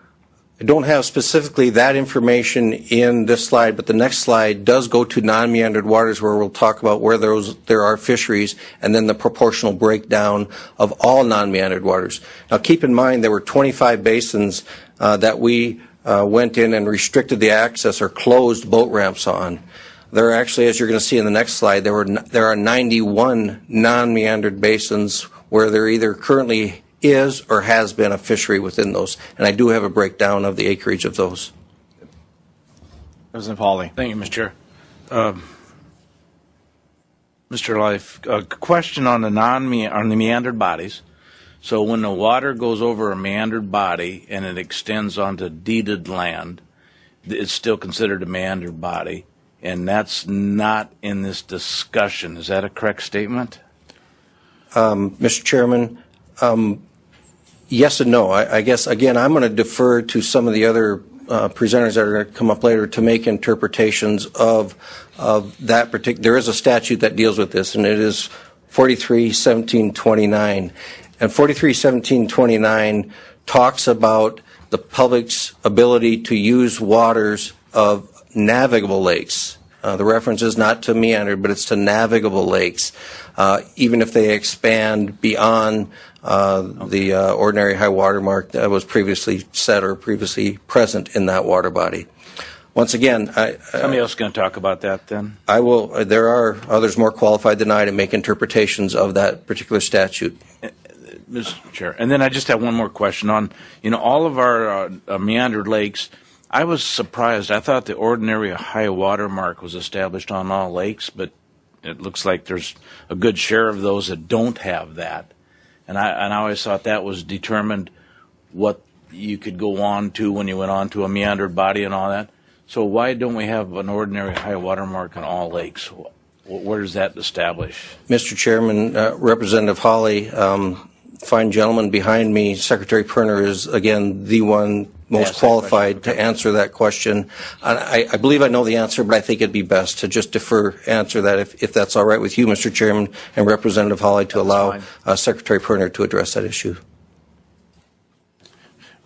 Speaker 2: I don't have specifically that information in this slide, but the next slide does go to non-meandered waters, where we'll talk about where there are fisheries and then the proportional breakdown of all non-meandered waters. Now, keep in mind there were 25 basins that we went in and restricted the access or closed boat ramps on. There are actually, as you're going to see in the next slide, there are 91 non-meandered basins where there either currently is or has been a fishery within those, and I do have a breakdown of the acreage of those.
Speaker 5: Representative Hawley.
Speaker 7: Thank you, Mr. Chair. Mr. Leif, a question on the meandered bodies. So when the water goes over a meandered body and it extends onto deeded land, it's still considered a meandered body, and that's not in this discussion. Is that a correct statement?
Speaker 2: Mr. Chairman, yes and no. I guess, again, I'm going to defer to some of the other presenters that are going to come up later to make interpretations of that particular. There is a statute that deals with this, and it is 43-1729. And 43-1729 talks about the public's ability to use waters of navigable lakes. The reference is not to meandered, but it's to navigable lakes, even if they expand beyond the ordinary high water mark that was previously set or previously present in that water body. Once again,
Speaker 7: somebody else going to talk about that then?
Speaker 2: I will. There are others more qualified than I to make interpretations of that particular statute.
Speaker 7: Mr. Chair, and then I just have one more question on, all of our meandered lakes. I was surprised. I thought the ordinary high water mark was established on all lakes, but it looks like there's a good share of those that don't have that. And I always thought that was determined what you could go on to when you went on to a meandered body and all that. So why don't we have an ordinary high water mark on all lakes? Where does that establish?
Speaker 2: Mr. Chairman, Representative Hawley, fine gentleman behind me, Secretary Perner is, again, the one most qualified to answer that question. I believe I know the answer, but I think it'd be best to just answer that if that's all right with you, Mr. Chairman, and Representative Hawley, to allow Secretary Perner to address that issue.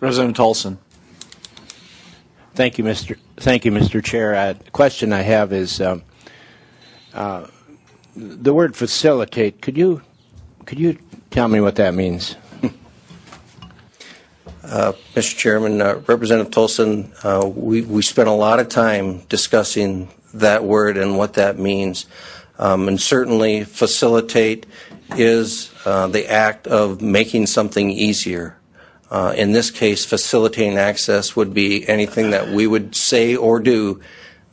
Speaker 5: Representative Tolson.
Speaker 8: Thank you, Mr. Chair. The question I have is the word facilitate. Could you tell me what that means?
Speaker 2: Mr. Chairman, Representative Tolson, we spent a lot of time discussing that word and what that means. And certainly facilitate is the act of making something easier. In this case, facilitating access would be anything that we would say or do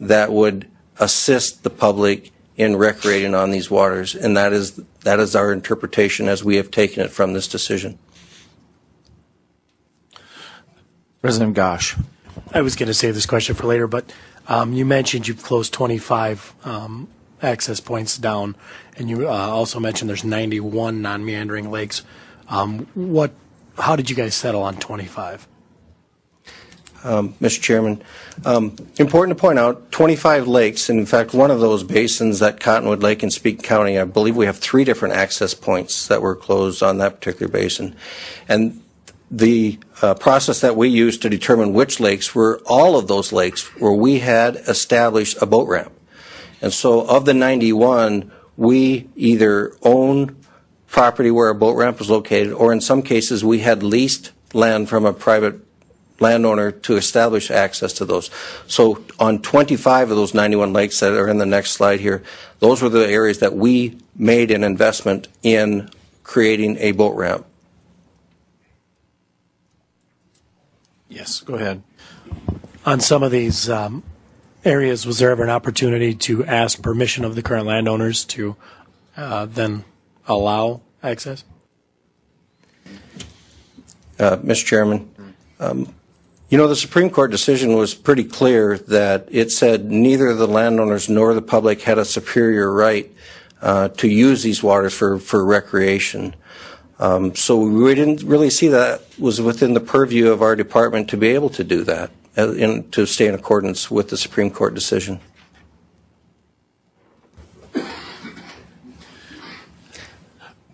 Speaker 2: that would assist the public in recreating on these waters, and that is our interpretation as we have taken it from this decision.
Speaker 5: President Gosh.
Speaker 9: I was going to save this question for later, but you mentioned you've closed 25 access points down, and you also mentioned there's 91 non-meandering lakes. How did you guys settle on 25?
Speaker 2: Mr. Chairman, important to point out 25 lakes, and in fact one of those basins, that Cottonwood Lake in Speke County, I believe we have 3 different access points that were closed on that particular basin. And the process that we used to determine which lakes were all of those lakes where we had established a boat ramp. And so of the 91, we either own property where a boat ramp was located, or in some cases we had leased land from a private landowner to establish access to those. So on 25 of those 91 lakes that are in the next slide here, those were the areas that we made an investment in creating a boat ramp.
Speaker 9: Yes, go ahead. On some of these areas, was there ever an opportunity to ask permission of the current landowners to then allow access?
Speaker 2: Mr. Chairman, the Supreme Court decision was pretty clear that it said neither the landowners nor the public had a superior right to use these waters for recreation. So we didn't really see that was within the purview of our department to be able to do that, to stay in accordance with the Supreme Court decision.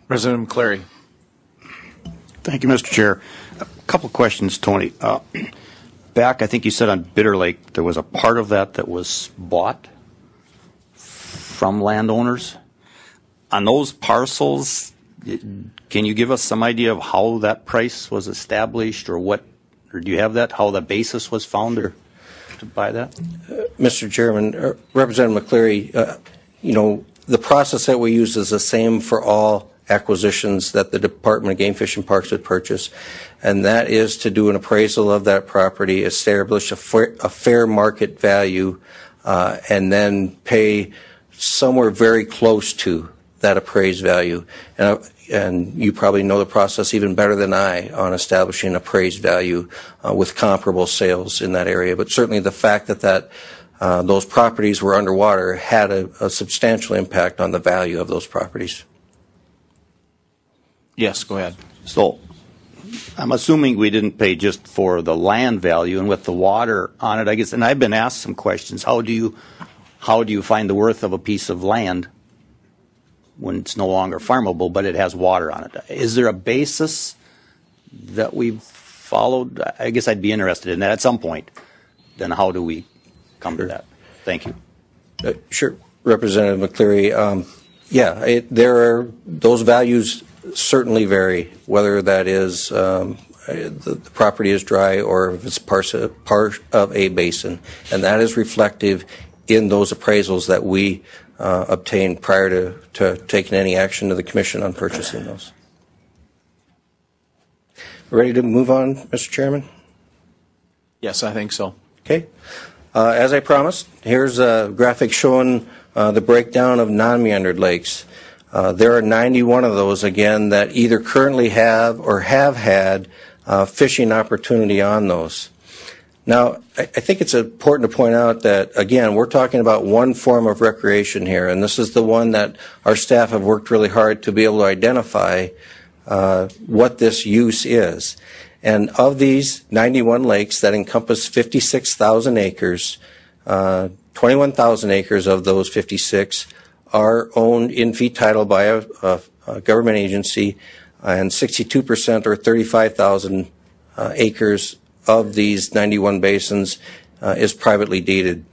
Speaker 7: President McCleary.
Speaker 5: Thank you, Mr. Chair. A couple questions, Tony. Back, I think you said on Bitter Lake, there was a part of that was bought from landowners. On those parcels, can you give us some idea of how that price was established, or do you have that, how the basis was found to buy that?
Speaker 2: Mr. Chairman, Representative McCleary, the process that we use is the same for all acquisitions that the Department of Game Fish and Parks would purchase, and that is to do an appraisal of that property, establish a fair market value, and then pay somewhere very close to that appraised value. And you probably know the process even better than I on establishing appraised value with comparable sales in that area. But certainly the fact that those properties were underwater had a substantial impact on the value of those properties.
Speaker 7: Yes, go ahead.
Speaker 5: So I'm assuming we didn't pay just for the land value, and with the water on it, I guess, and I've been asked some questions. How do you find the worth of a piece of land when it's no longer farmable, but it has water on it? Is there a basis that we've followed? I guess I'd be interested in that at some point. Then how do we come to that? Thank you.
Speaker 2: Sure, Representative McCleary. Those values certainly vary, whether that is the property is dry or if it's part of a basin, and that is reflective in those appraisals that we obtained prior to taking any action to the Commission on purchasing those. Ready to move on, Mr. Chairman?
Speaker 7: Yes, I think so.
Speaker 2: Okay. As I promised, here's a graphic showing the breakdown of non-meandered lakes. There are 91 of those, again, that either currently have or have had fishing opportunity on those. Now, I think it's important to point out that, again, we're talking about one form of recreation here, and this is the one that our staff have worked really hard to be able to identify what this use is. And of these 91 lakes that encompass 56,000 acres, 21,000 acres of those 56 are owned in fee title by a government agency, and 62% or 35,000 acres of these 91 basins is privately deeded.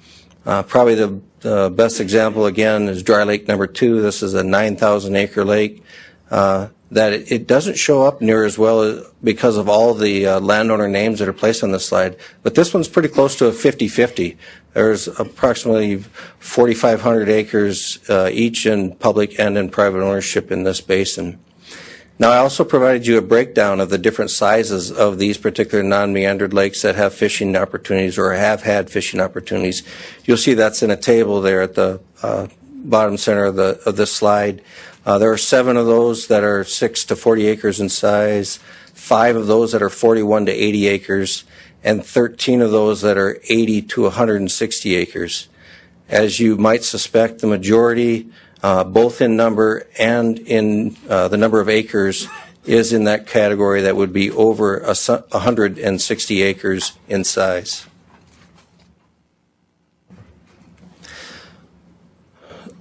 Speaker 2: Probably the best example, again, is Dry Lake number 2. This is a 9,000 acre lake that it doesn't show up near as well because of all the landowner names that are placed on this slide, but this one's pretty close to a 50-50. There's approximately 4,500 acres each in public and in private ownership in this basin. Now, I also provided you a breakdown of the different sizes of these particular non-meandered lakes that have fishing opportunities or have had fishing opportunities. You'll see that's in a table there at the bottom center of this slide. There are 7 of those that are 6 to 40 acres in size, 5 of those that are 41 to 80 acres, and 13 of those that are 80 to 160 acres. As you might suspect, the majority, both in number and in the number of acres, is in that category that would be over 160 acres in size.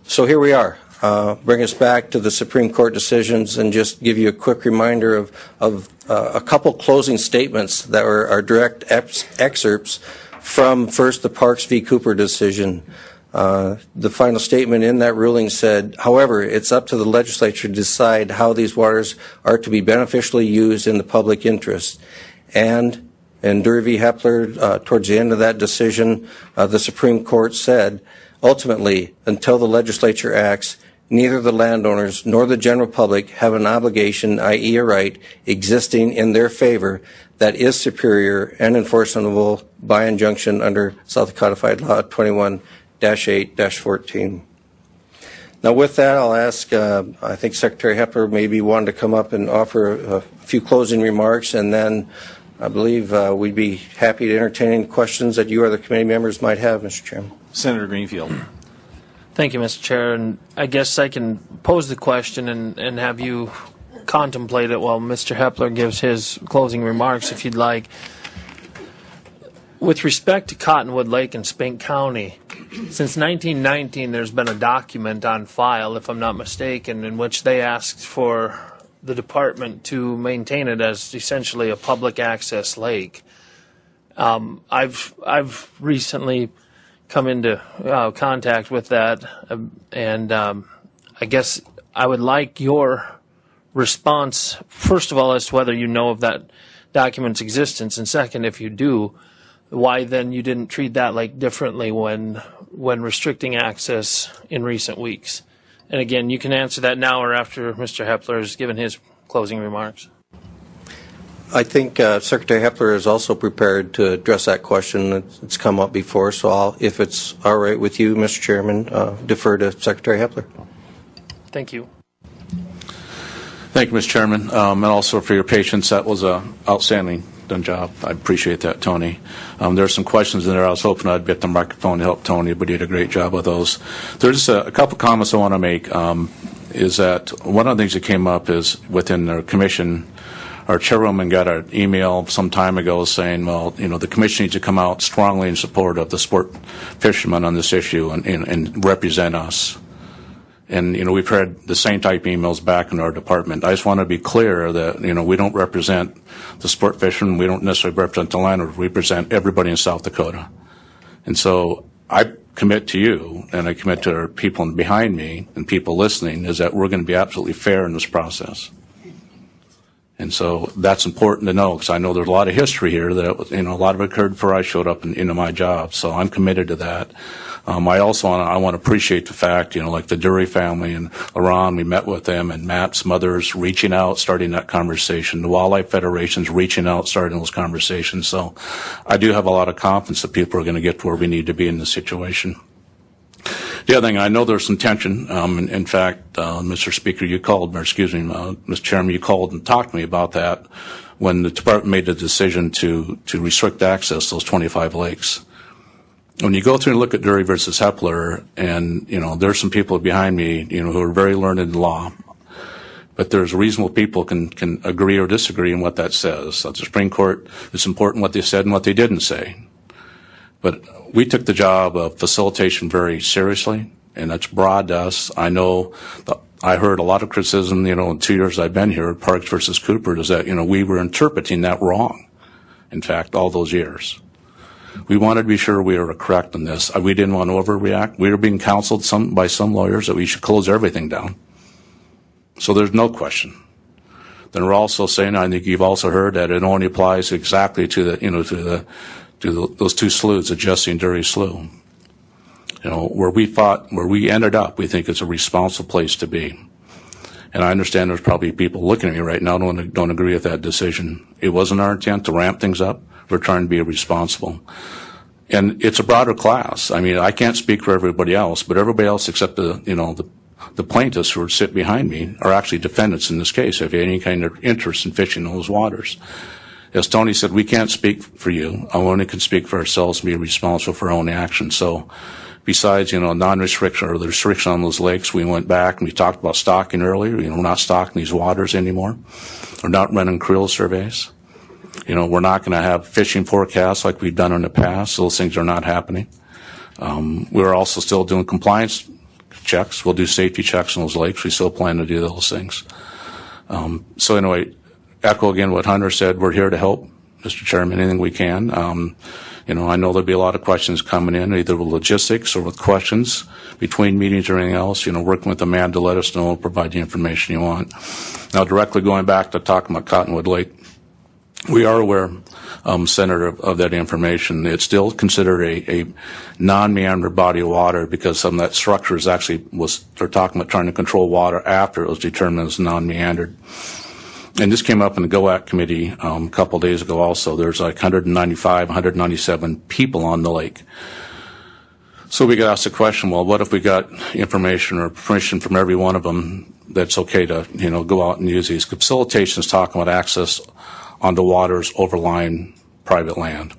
Speaker 2: So here we are. Bring us back to the Supreme Court decisions and just give you a quick reminder of a couple closing statements that are direct excerpts from first the Parks v. Cooper decision. The final statement in that ruling said, however, it's up to the legislature to decide how these waters are to be beneficially used in the public interest. And in Dury v. Hepler, towards the end of that decision, the Supreme Court said, ultimately, until the legislature acts, neither the landowners nor the general public have an obligation, i.e. a right, existing in their favor that is superior and enforceable by injunction under South Codified Law 21-8-14. Now with that, I'll ask, I think Secretary Hepler maybe wanted to come up and offer a few closing remarks, and then I believe we'd be happy to entertain any questions that you or the committee members might have, Mr. Chairman.
Speaker 10: Senator Greenfield.
Speaker 11: Thank you, Mr. Chair. And I guess I can pose the question and have you contemplate it while Mr. Hepler gives his closing remarks, if you'd like. With respect to Cottonwood Lake in Spink County, since 1919 there's been a document on file, if I'm not mistaken, in which they asked for the department to maintain it as essentially a public access lake. I've recently come into contact with that, and I guess I would like your response, first of all, as to whether you know of that document's existence, and second, if you do, why then you didn't treat that lake differently when restricting access in recent weeks. And again, you can answer that now or after Mr. Hepler has given his closing remarks.
Speaker 2: I think Secretary Hepler is also prepared to address that question. It's come up before, so I'll, if it's all right with you, Mr. Chairman, defer to Secretary Hepler.
Speaker 11: Thank you.
Speaker 1: Thank you, Mr. Chairman, and also for your patience. That was an outstanding done job. I appreciate that, Tony. There are some questions in there. I was hoping I'd get the microphone to help Tony, but he did a great job with those. There's a couple comments I want to make. Is that one of the things that came up is within our commission, our chairwoman got an email some time ago saying, well, you know, the commission needs to come out strongly in support of the sport fishermen on this issue and represent us. And, you know, we've heard the same type of emails back in our department. I just want to be clear that, you know, we don't represent the sport fishermen. We don't necessarily represent the landowners. We represent everybody in South Dakota. And so I commit to you, and I commit to our people behind me and people listening, is that we're going to be absolutely fair in this process. And so that's important to know, because I know there's a lot of history here that, you know, a lot of it occurred before I showed up into my job. So I'm committed to that. I want to appreciate the fact, you know, like the Dury family and Iran, we met with them, and Matt's mother's reaching out, starting that conversation. The Wildlife Federation's reaching out, starting those conversations. So I do have a lot of confidence that people are going to get to where we need to be in this situation. The other thing, I know there's some tension. In fact, Mr. Speaker, you called, or excuse me, Mr. Chairman, you called and talked to me about that when the department made the decision to restrict access to those 25 lakes. When you go through and look at Dury versus Hepler, and, you know, there's some people behind me, you know, who are very learned in law, but there's reasonable people can agree or disagree on what that says. At the Supreme Court, it's important what they said and what they didn't say. But we took the job of facilitation very seriously, and that's broad to us. I know I heard a lot of criticism, you know, in 2 years I've been here at Parks versus Cooper, is that, you know, we were interpreting that wrong, in fact, all those years. We wanted to be sure we were correct in this. We didn't want to overreact. We were being counseled by some lawyers that we should close everything down. So there's no question. Then we're also saying, I think you've also heard, that it only applies exactly to the, you know, to those two sloughs, the Jesse and Dury slough. You know, where we ended up, we think it's a responsible place to be. And I understand there's probably people looking at me right now don't agree with that decision. It wasn't our intent to ramp things up. We're trying to be responsible. And it's a broader class. I mean, I can't speak for everybody else, but everybody else except the plaintiffs who sit behind me are actually defendants in this case, if you have any kind of interest in fishing in those waters. As Tony said, we can't speak for you. I only can speak for ourselves and be responsible for our own actions. So, besides, non-restriction or the restriction on those lakes, we went back and we talked about stocking earlier. We're not stocking these waters anymore. We're not running creel surveys. We're not going to have fishing forecasts like we've done in the past. Those things are not happening. We're also still doing compliance checks. We'll do safety checks on those lakes. We still plan to do those things. So anyway, echo again what Hunter said. We're here to help, Mr. Chairman, anything we can. I know there'll be a lot of questions coming in, either with logistics or with questions between meetings or anything else. Working with Amanda to let us know and provide the information you want. Now, directly going back to talking about Cottonwood Lake, we are aware, Senator, of that information. It's still considered a non-meandered body of water because some of that structure is they're talking about trying to control water after it was determined as non-meandered. And this came up in the GOAC committee a couple of days ago also. There's like 197 people on the lake. So we got asked the question, well, what if we got information or permission from every one of them that's okay to, go out and use these? Facilitation is talking about access on the waters overlying private land.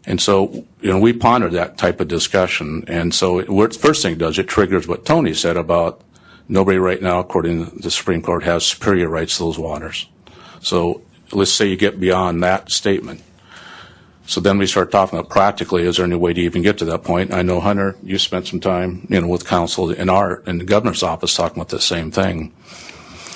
Speaker 1: And so, we pondered that type of discussion. And so what the first thing it does, it triggers what Tony said about nobody right now, according to the Supreme Court, has superior rights to those waters. So let's say you get beyond that statement. So then we start talking about practically, is there any way to even get to that point? I know, Hunter, you spent some time, with counsel in the governor's office talking about the same thing.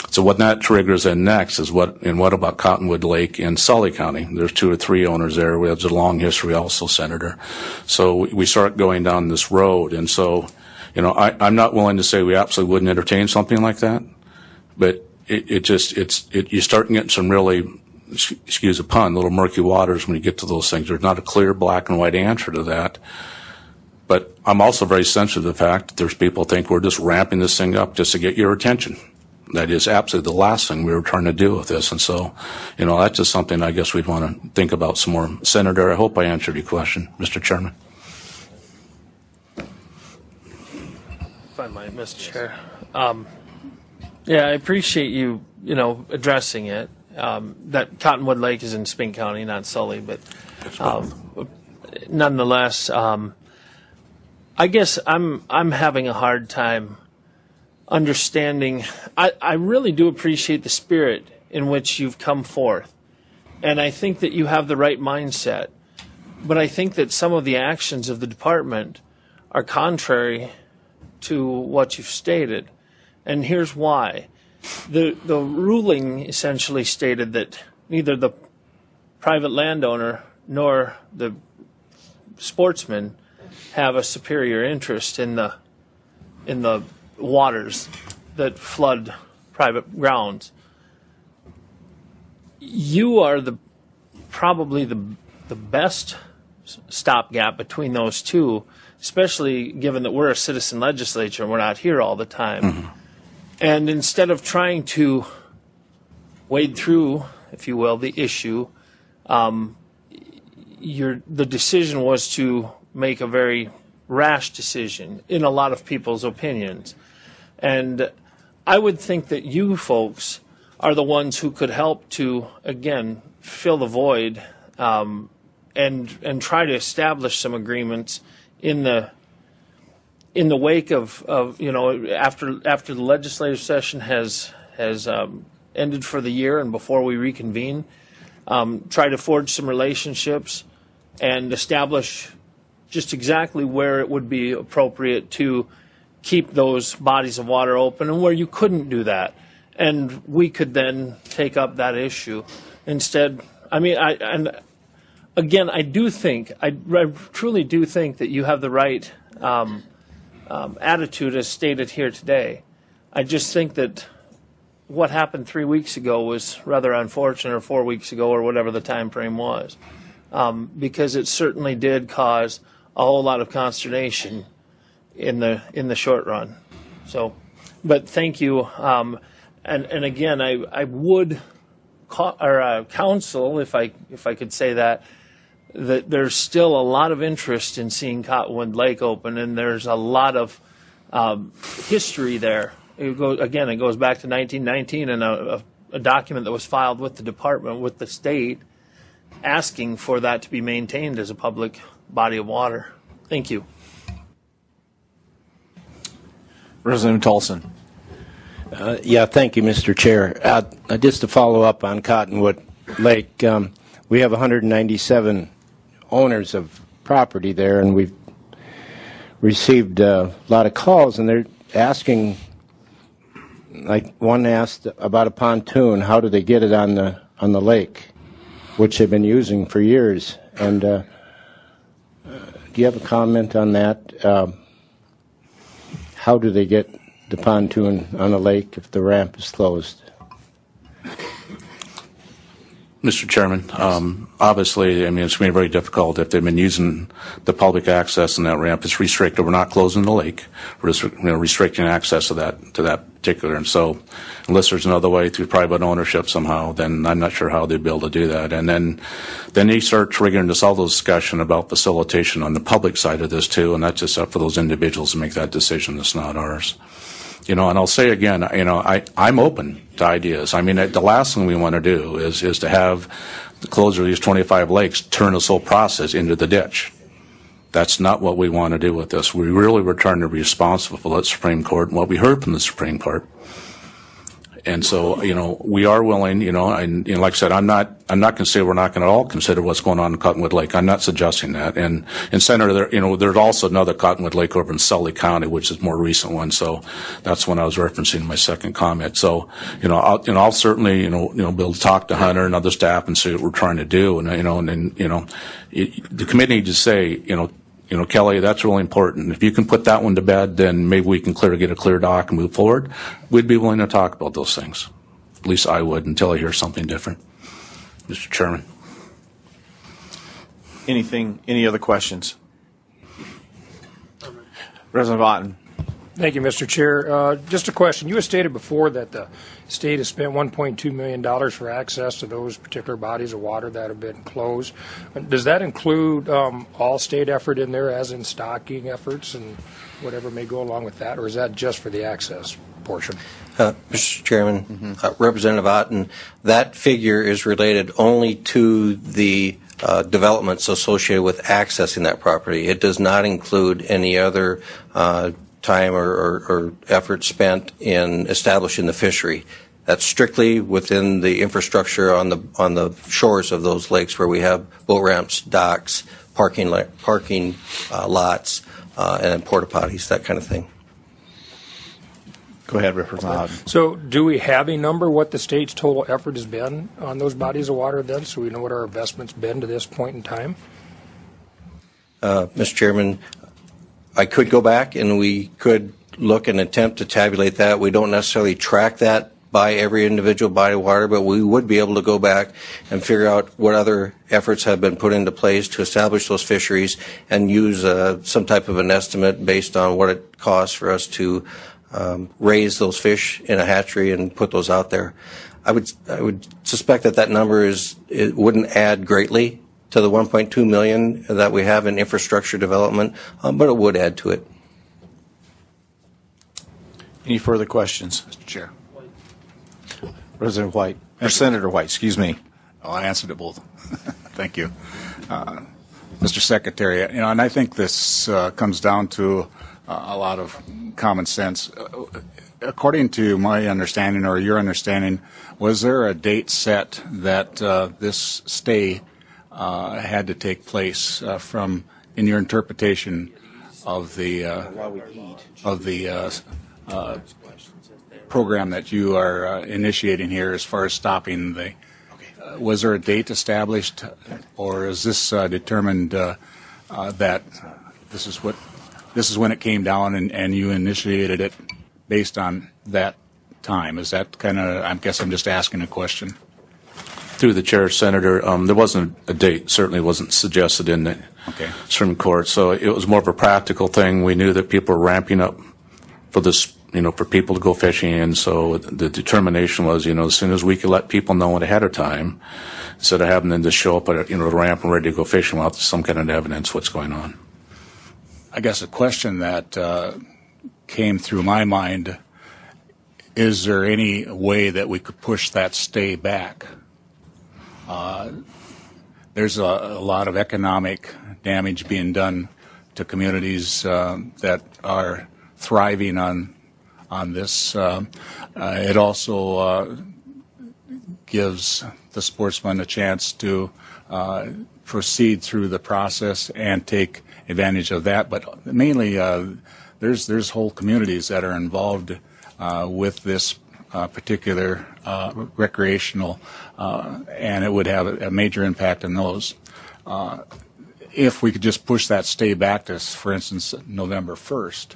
Speaker 1: So what that triggers then next is what about Cottonwood Lake in Sully County? There's 2 or 3 owners there. We have a long history also, Senator. So we start going down this road. And so, I'm not willing to say we absolutely wouldn't entertain something like that, but you start getting some really, excuse the pun, little murky waters when you get to those things. There's not a clear black and white answer to that. But I'm also very sensitive to the fact that there's people who think we're just ramping this thing up just to get your attention. That is absolutely the last thing we were trying to do with this. And so, that's just something I guess we'd want to think about some more. Senator, I hope I answered your question, Mr. Chairman.
Speaker 11: If I might, Mr. Chair. I appreciate you, addressing it. That Cottonwood Lake is in Spink County, not Sully, but nonetheless, I guess I'm having a hard time understanding. I really do appreciate the spirit in which you've come forth, and I think that you have the right mindset. But I think that some of the actions of the department are contrary to what you've stated, and here's why. The ruling essentially stated that neither the private landowner nor the sportsman have a superior interest in the waters that flood private grounds. You are probably the best stopgap between those two, especially given that we're a citizen legislature and we're not here all the time. Mm-hmm. And instead of trying to wade through, if you will, the issue, the decision was to make a very rash decision in a lot of people's opinions. And I would think that you folks are the ones who could help to, again, fill the void and try to establish some agreements in the wake of after the legislative session has ended for the year and before we reconvene, try to forge some relationships and establish just exactly where it would be appropriate to keep those bodies of water open and where you couldn't do that. And we could then take up that issue. Instead, I truly do think that you have the right attitude as stated here today. I just think that what happened 3 weeks ago was rather unfortunate, or 4 weeks ago, or whatever the time frame was, because it certainly did cause a whole lot of consternation in the short run. So, but thank you. And again, I would counsel, if I could say that there's still a lot of interest in seeing Cottonwood Lake open, and there's a lot of history there. It goes back to 1919 and a document that was filed with the department, with the state, asking for that to be maintained as a public body of water. Thank you.
Speaker 10: Representative Tolson.
Speaker 8: Yeah, thank you, Mr. Chair. Just to follow up on Cottonwood Lake, we have 197 owners of property there, and we've received a lot of calls, and they're asking, like one asked about a pontoon, how do they get it on the lake, which they've been using for years. And do you have a comment on that? How do they get the pontoon on the lake if the ramp is closed?
Speaker 1: Mr. Chairman, obviously, I mean, it's going to be very difficult if they've been using the public access and that ramp is restricted. We're not closing the lake. We're just, restricting access to that particular. And so unless there's another way through private ownership somehow, then I'm not sure how they'd be able to do that. And then you start triggering this all those discussion about facilitation on the public side of this too, and that's just up for those individuals to make that decision. It's not ours. And I'll say again, I'm open to ideas. I mean, the last thing we want to do is to have the closure of these 25 lakes turn this whole process into the ditch. That's not what we want to do with this. We really were trying to be responsible for the Supreme Court and what we heard from the Supreme Court. And so, we are willing, and like I said, I'm not going to say we're not going to all consider what's going on in Cottonwood Lake. I'm not suggesting that. And Senator, there's also another Cottonwood Lake over in Sully County, which is a more recent one. So that's when I was referencing my second comment. So, I'll certainly, be able to talk to Hunter and other staff and see what we're trying to do. And, the committee needs to say, Kelly, that's really important. If you can put that one to bed, then maybe we can get a clear dock and move forward. We'd be willing to talk about those things. At least I would until I hear something different. Mr. Chairman.
Speaker 10: Any other questions? Representative Otten.
Speaker 9: Thank you, Mr. Chair. Just a question. You had stated before that the state has spent $1.2 million for access to those particular bodies of water that have been closed. Does that include all state effort in there, as in stocking efforts and whatever may go along with that, or is that just for the access portion?
Speaker 2: Mr. Chairman, Representative Otten, that figure is related only to the developments associated with accessing that property. It does not include any other time or effort spent in establishing the fishery. That's strictly within the infrastructure on the shores of those lakes where we have boat ramps, docks, parking lots, and porta potties, that kind of thing.
Speaker 10: Go ahead, Representative Otten.
Speaker 9: So do we have a number what the state's total effort has been on those bodies of water then, so we know what our investment's been to this point in time?
Speaker 2: Mr. Chairman, I could go back and we could look and attempt to tabulate that. We don't necessarily track that by every individual body of water, but we would be able to go back and figure out what other efforts have been put into place to establish those fisheries and use some type of an estimate based on what it costs for us to raise those fish in a hatchery and put those out there. I would suspect that number it wouldn't add greatly to the 1.2 million that we have in infrastructure development, but it would add to it.
Speaker 10: Any further questions, Mr. Chair? President White, or Senator White, excuse me.
Speaker 12: Oh, I answered it both. Thank you. Mr. Secretary, and I think this comes down to a lot of common sense. According to my understanding or your understanding, was there a date set that this stay had to take place in your interpretation of the program that you are initiating here as far as stopping the? Was there a date established, or is this determined that this is when it came down and you initiated it based on that time? Is that kind of? I guess I'm just asking a question.
Speaker 1: Through the chair, Senator, there wasn't a date. Certainly wasn't suggested in the Supreme Court. So it was more of a practical thing. We knew that people were ramping up for this, for people to go fishing. And so the determination was, as soon as we could let people know it ahead of time, instead of having them just show up at the ramp and ready to go fishing without some kind of evidence what's going on.
Speaker 12: I guess a question that came through my mind, is there any way that we could push that stay back? There's a lot of economic damage being done to communities that are thriving on on this. It also gives the sportsman a chance to proceed through the process and take advantage of that. But mainly, there's whole communities that are involved with this particular recreational, and it would have a major impact on those. If we could just push that stay back to, for instance, November 1st,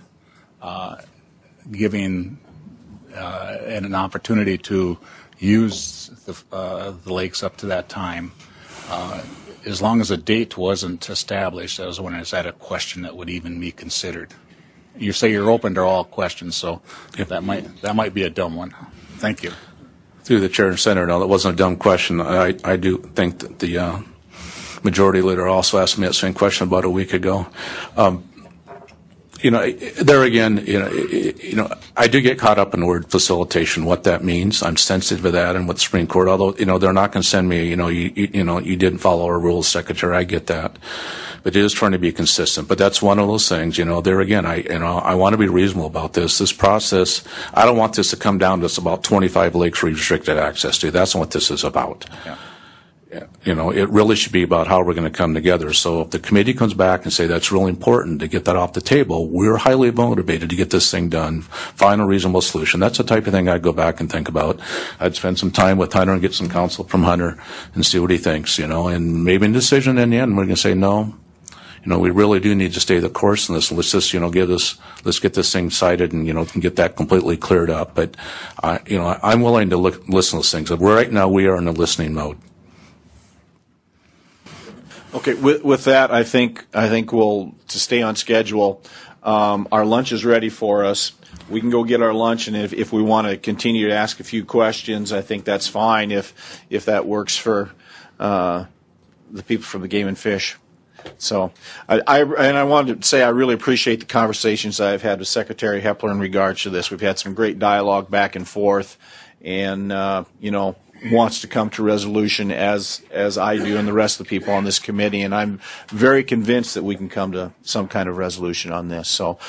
Speaker 12: giving an opportunity to use the lakes up to that time, as long as a date wasn't established, I was wondering, is that a question that would even be considered? You say you're open to all questions, so that might be a dumb one. Thank you.
Speaker 1: Through the chair and senator, no, that wasn't a dumb question. I do think that the majority leader also asked me that same question about a week ago. There again, I do get caught up in the word facilitation, what that means. I'm sensitive to that and what the Supreme Court, although, they're not going to send me, you didn't follow our rules, Secretary, I get that. But it is trying to be consistent. But that's one of those things, there again, I want to be reasonable about this. This process, I don't want this to come down to it's about 25 lakes we restricted access to. That's not what this is about.
Speaker 12: Yeah.
Speaker 1: It really should be about how we're going to come together. So if the committee comes back and say that's really important to get that off the table, we're highly motivated to get this thing done, find a reasonable solution. That's the type of thing I'd go back and think about. I'd spend some time with Hunter and get some counsel from Hunter and see what he thinks, and maybe a decision in the end we're going to say no. We really do need to stay the course in this. Let's just, let's get this thing cited and, can get that completely cleared up. But, I'm willing to listen to those things. Right now we are in a listening mode.
Speaker 10: Okay, with that, I think we'll, to stay on schedule, our lunch is ready for us. We can go get our lunch, and if we want to continue to ask a few questions, I think that's fine if that works for the people from the Game and Fish. So, I wanted to say I really appreciate the conversations I've had with Secretary Hepler in regards to this. We've had some great dialogue back and forth, and wants to come to resolution as I do and the rest of the people on this committee, and I'm very convinced that we can come to some kind of resolution on this. So